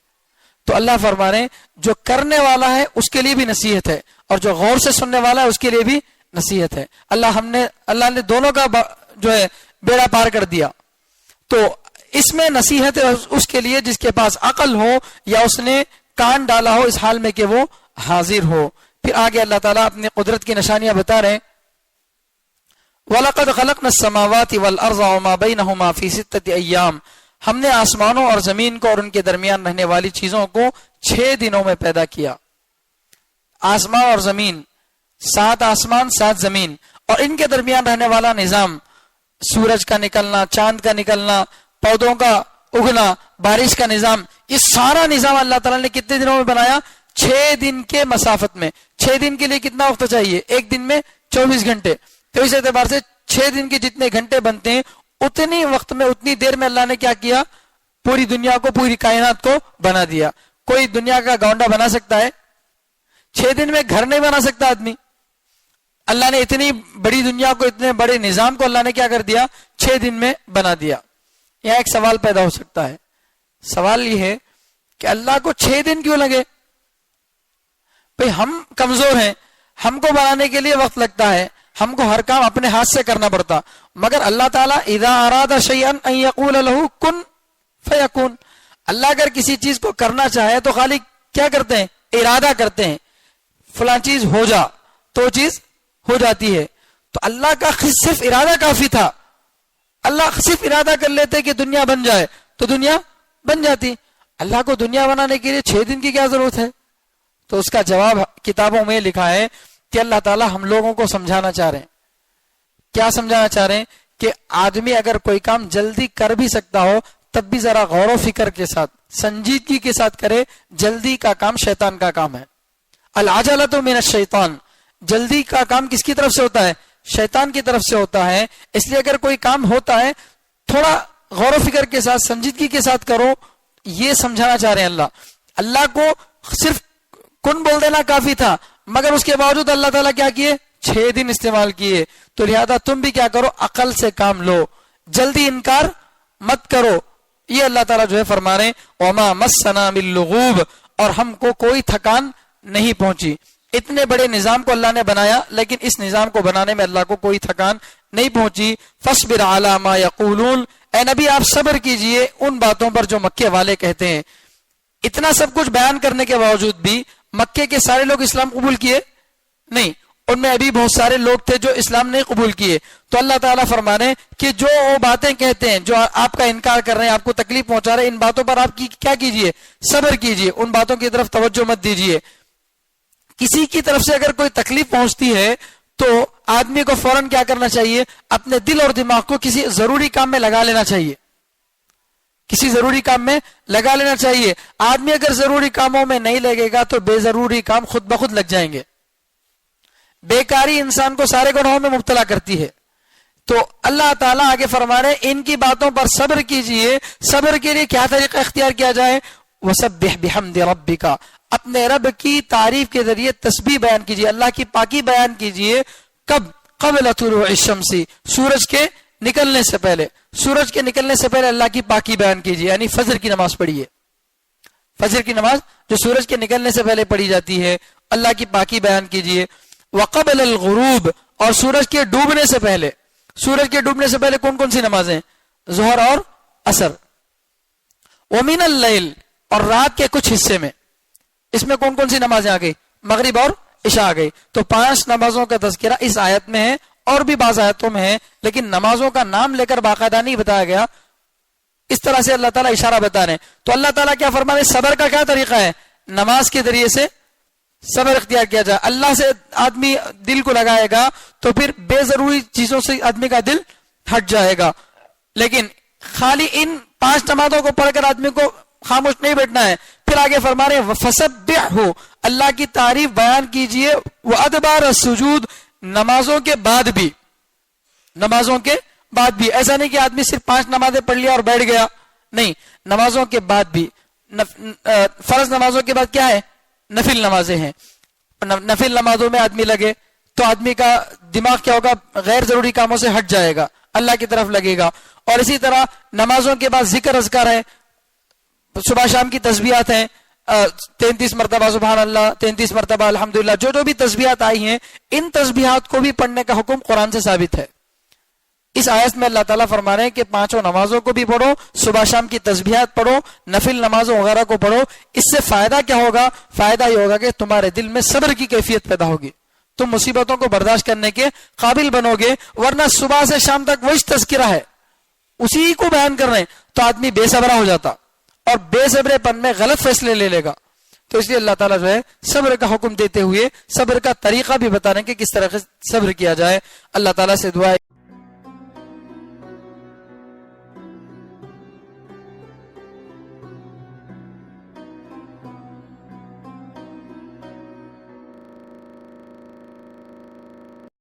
تو اللہ فرما رہے ہیں جو کرنے والا ہے اس کے لیے بھی نصیحت ہے، اور جو غور سے سننے والا ہے اس کے لیے بھی نصیحت ہے. اللہ نے دونوں کا جو ہے بیڑا پار کر دیا. تو اس میں نصیحت ہے اس کے لیے جس کے پاس عقل ہو یا اس نے کان ڈالا ہو اس حال میں کہ وہ حاضر ہو. پھر آگے اللہ تعالیٰ اپنی قدرت کی نشانیاں بتا رہے ہیں. وَلَقَدْ خَلَقْنَا السَّمَاوَاتِ وَالْأَرْضَ وَمَا بَيْنَهُمَا فِي سِتَّةِ أَيَّامٍ ہم نے آسمانوں اور زمین کو اور ان کے درمیان رہنے والی چیزوں کو 6 دنوں میں پیدا کیا. آسمان اور زمین، 7 آسمان 7 زمین، اور ان کے درمیان رہنے والا نظام، سورج کا نکلنا، چاند کا نکلنا، پودوں کا اگنا، بارش کا نظام، یہ سارا نظام اللہ تعالیٰ نے کتنے دنوں میں بنایا؟ 6 دن کے مسافت میں. 6 دن کے لیے کتنا وقت چاہیے؟ ایک دن میں 24 گھنٹے. تو اس اعتبار سے 6 دن کے جتنے گھنٹے بنتے ہیں اتنی وقت میں، اتنی دیر میں اللہ نے کیا کیا؟ پوری دنیا کو، پوری کائنات کو بنا دیا. کوئی دنیا کا گاؤنڈا بنا سکتا ہے؟ 6 دن میں گھر نہیں بنا سکتا آدمی. اللہ نے اتنی بڑی دنیا کو، اتنے بڑے نظام کو اللہ نے کیا کر دیا؟ 6 دن میں بنا دیا. یہاں ایک سوال پیدا ہو سکتا ہے. سوال یہ ہے کہ اللہ کو 6 دن کیوں لگے؟ بھئی ہم کمزور ہیں، ہم کو بنانے کے لیے وقت لگتا ہے، ہم کو ہر کام اپنے ہاتھ سے کرنا پڑتا، مگر اللہ تعالیٰ اذا اراد شیئا ان یقول له کن فیکون، اللہ اگر کسی چیز کو کرنا چاہے تو خالی کیا کرتے ہیں؟ ارادہ کرتے ہیں، فلاں چیز ہو جا تو چیز ہو جاتی ہے. تو اللہ کا صرف ارادہ کافی تھا. اللہ صرف ارادہ کر لیتے کہ دنیا بن جائے تو دنیا بن جاتی. اللہ کو دنیا بنانے کے لیے 6 دن کی کیا ضرورت ہے؟ تو اس کا جواب کتابوں میں لکھا ہے کہ اللہ تعالیٰ ہم لوگوں کو سمجھانا چاہ رہے ہیں. کیا سمجھانا چاہ رہے ہیں؟ کہ آدمی اگر کوئی کام جلدی کر بھی سکتا ہو تب بھی ذرا غور و فکر کے ساتھ، سنجیدگی کے ساتھ کرے. جلدی کا کام شیطان کا کام ہے. العجلۃ من الشیطان، جلدی کا کام کس کی طرف سے ہوتا ہے؟ شیطان کی طرف سے ہوتا ہے. اس لیے اگر کوئی کام ہوتا ہے تھوڑا غور و فکر کے ساتھ، سنجیدگی کے ساتھ کرو. یہ سمجھانا چاہ رہے ہیں اللہ. اللہ کو صرف کن بول دینا کافی تھا، مگر اس کے باوجود اللہ تعالیٰ کیا کیے؟ 6 دن استعمال کیے. تو لہذا تم بھی کیا کرو؟ عقل سے کام لو، جلدی انکار مت کرو. یہ اللہ تعالیٰ جو ہے فرما رہے ہیں وَمَا مَسَّنَا مِن لُغُوبٍ، اور ہم کو کوئی تھکان نہیں پہنچی. اتنے بڑے نظام کو اللہ نے بنایا لیکن اس نظام کو بنانے میں اللہ کو کوئی تھکان نہیں پہنچی. فَاصْبِرْ عَلَىٰ مَا يَقُولُونَ، اے نبی آپ صبر کیجئے ان باتوں پر جو مکے والے کہتے ہیں. اتنا سب کچھ بیان کرنے کے باوجود بھی مکے کے سارے لوگ اسلام قبول کیے نہیں، ان میں ابھی بہت سارے لوگ تھے جو اسلام نہیں قبول کیے. تو اللہ تعالیٰ فرما رہے ہیں کہ جو وہ باتیں کہتے ہیں، جو آپ کا انکار کر رہے ہیں، آپ کو تکلیف پہنچا رہے ہیں، ان باتوں پر آپ کی کیا کیجئے؟ صبر کیجئے، ان باتوں کی طرف توجہ مت دیجئے. کسی کی طرف سے اگر کوئی تکلیف پہنچتی ہے تو آدمی کو فوراً کیا کرنا چاہیے؟ اپنے دل اور دماغ کو کسی ضروری کام میں لگا لینا چاہیے. کسی ضروری کام میں لگا لینا چاہیے. آدمی اگر ضروری کاموں میں نہیں لگے گا تو بے ضروری کام خود بخود لگ جائیں گے. بیکاری انسان کو سارے گناہوں میں مبتلا کرتی ہے. تو اللہ تعالیٰ آگے فرما رہے ہیں ان کی باتوں پر صبر کیجئے. صبر کے لیے کیا طریقہ اختیار کیا جائے؟ وَسَبِّحْ بِحَمْدِ رَبِّكَ، اپنے رب کی تعریف کے ذریعے تسبیح بیان کیجئے، اللہ کی پاکی بیان کیجئے. کب؟ قبل طلوع الشمس، سورج کے نکلنے سے پہلے. سورج کے نکلنے سے پہلے اللہ کی پاکی بیان کیجئے، یعنی فجر کی نماز پڑھیے. فجر کی نماز جو سورج کے نکلنے سے پہلے پڑھی جاتی ہے، اللہ کی پاکی بیان کیجئے. وقبل الغروب، اور سورج کے ڈوبنے سے پہلے. سورج کے ڈوبنے سے پہلے کون کون سی نمازیں؟ ظہر اور عصر. ومن اللیل، اور رات کے کچھ حصے میں. اس میں کون کون سی نمازیں آ گئی؟ مغرب اور عشاء آ گئی. تو 5 نمازوں کا تذکرہ اس آیت میں ہے اور بھی بعض آیتوں میں ہے، لیکن نمازوں کا نام لے کر باقاعدہ نہیں بتایا گیا. اس طرح سے اللہ تعالیٰ اشارہ بتا رہے ہیں. تو اللہ تعالیٰ کیا فرما رہے ہیں؟ صبر کا کیا طریقہ ہے؟ نماز کے ذریعے سے صبر اختیار کیا جائے. اللہ سے آدمی دل کو لگائے گا تو پھر بے ضروری چیزوں سے آدمی کا دل ہٹ جائے گا. لیکن خالی ان 5 نمازوں کو پڑھ کر آدمی کو خاموش نہیں بیٹھنا ہے. پھر آگے فرما رہے ہیں فَسَبِّحْهُ، اللہ کی تعریف بیان کیجئے. وَأَدْبَارَ السُّجُودِ، نمازوں کے بعد بھی. نمازوں کے بعد بھی، ایسا نہیں کہ آدمی صرف 5 نمازیں پڑھ لیا اور بیٹھ گیا. نہیں، نمازوں کے بعد بھی. فرض نمازوں کے بعد کیا ہے؟ نفل نمازیں ہیں. نفل نمازوں میں آدمی لگے تو آدمی کا دماغ کیا ہوگا؟ غیر ضروری کاموں سے ہٹ جائے گا. اللہ کی طرف لگے گا. اور اسی طرح نمازوں کے بعد ذکر اذکار ہے، صبح شام کی تسبیحات ہیں، 33 مرتبہ سبحان اللہ، 33 مرتبہ الحمدللہ، جو بھی تسبیحات آئی ہیں، ان تسبیحات کو بھی پڑھنے کا حکم قرآن سے ثابت ہے. اس آیت میں اللہ تعالیٰ فرما رہے ہیں کہ 5 نمازوں کو بھی پڑھو، صبح شام کی تسبیحات پڑھو، نفل نمازوں وغیرہ کو پڑھو. اس سے فائدہ کیا ہوگا؟ فائدہ یہ ہوگا کہ تمہارے دل میں صبر کی کیفیت پیدا ہوگی، تم مصیبتوں کو برداشت کرنے کے قابل بنو گے. ورنہ صبح سے شام تک وہی تذکرہ ہے، اسی کو بیان کر رہے ہیں، تو آدمی بے صبرا ہو جاتا اور بے صبرے پن میں غلط فیصلے لے لے گا. تو اس لیے اللہ تعالیٰ جو ہے صبر کا حکم دیتے ہوئے صبر کا طریقہ بھی بتانے کہ کس طرح سے صبر کیا جائے. اللہ تعالیٰ سے دعا ہے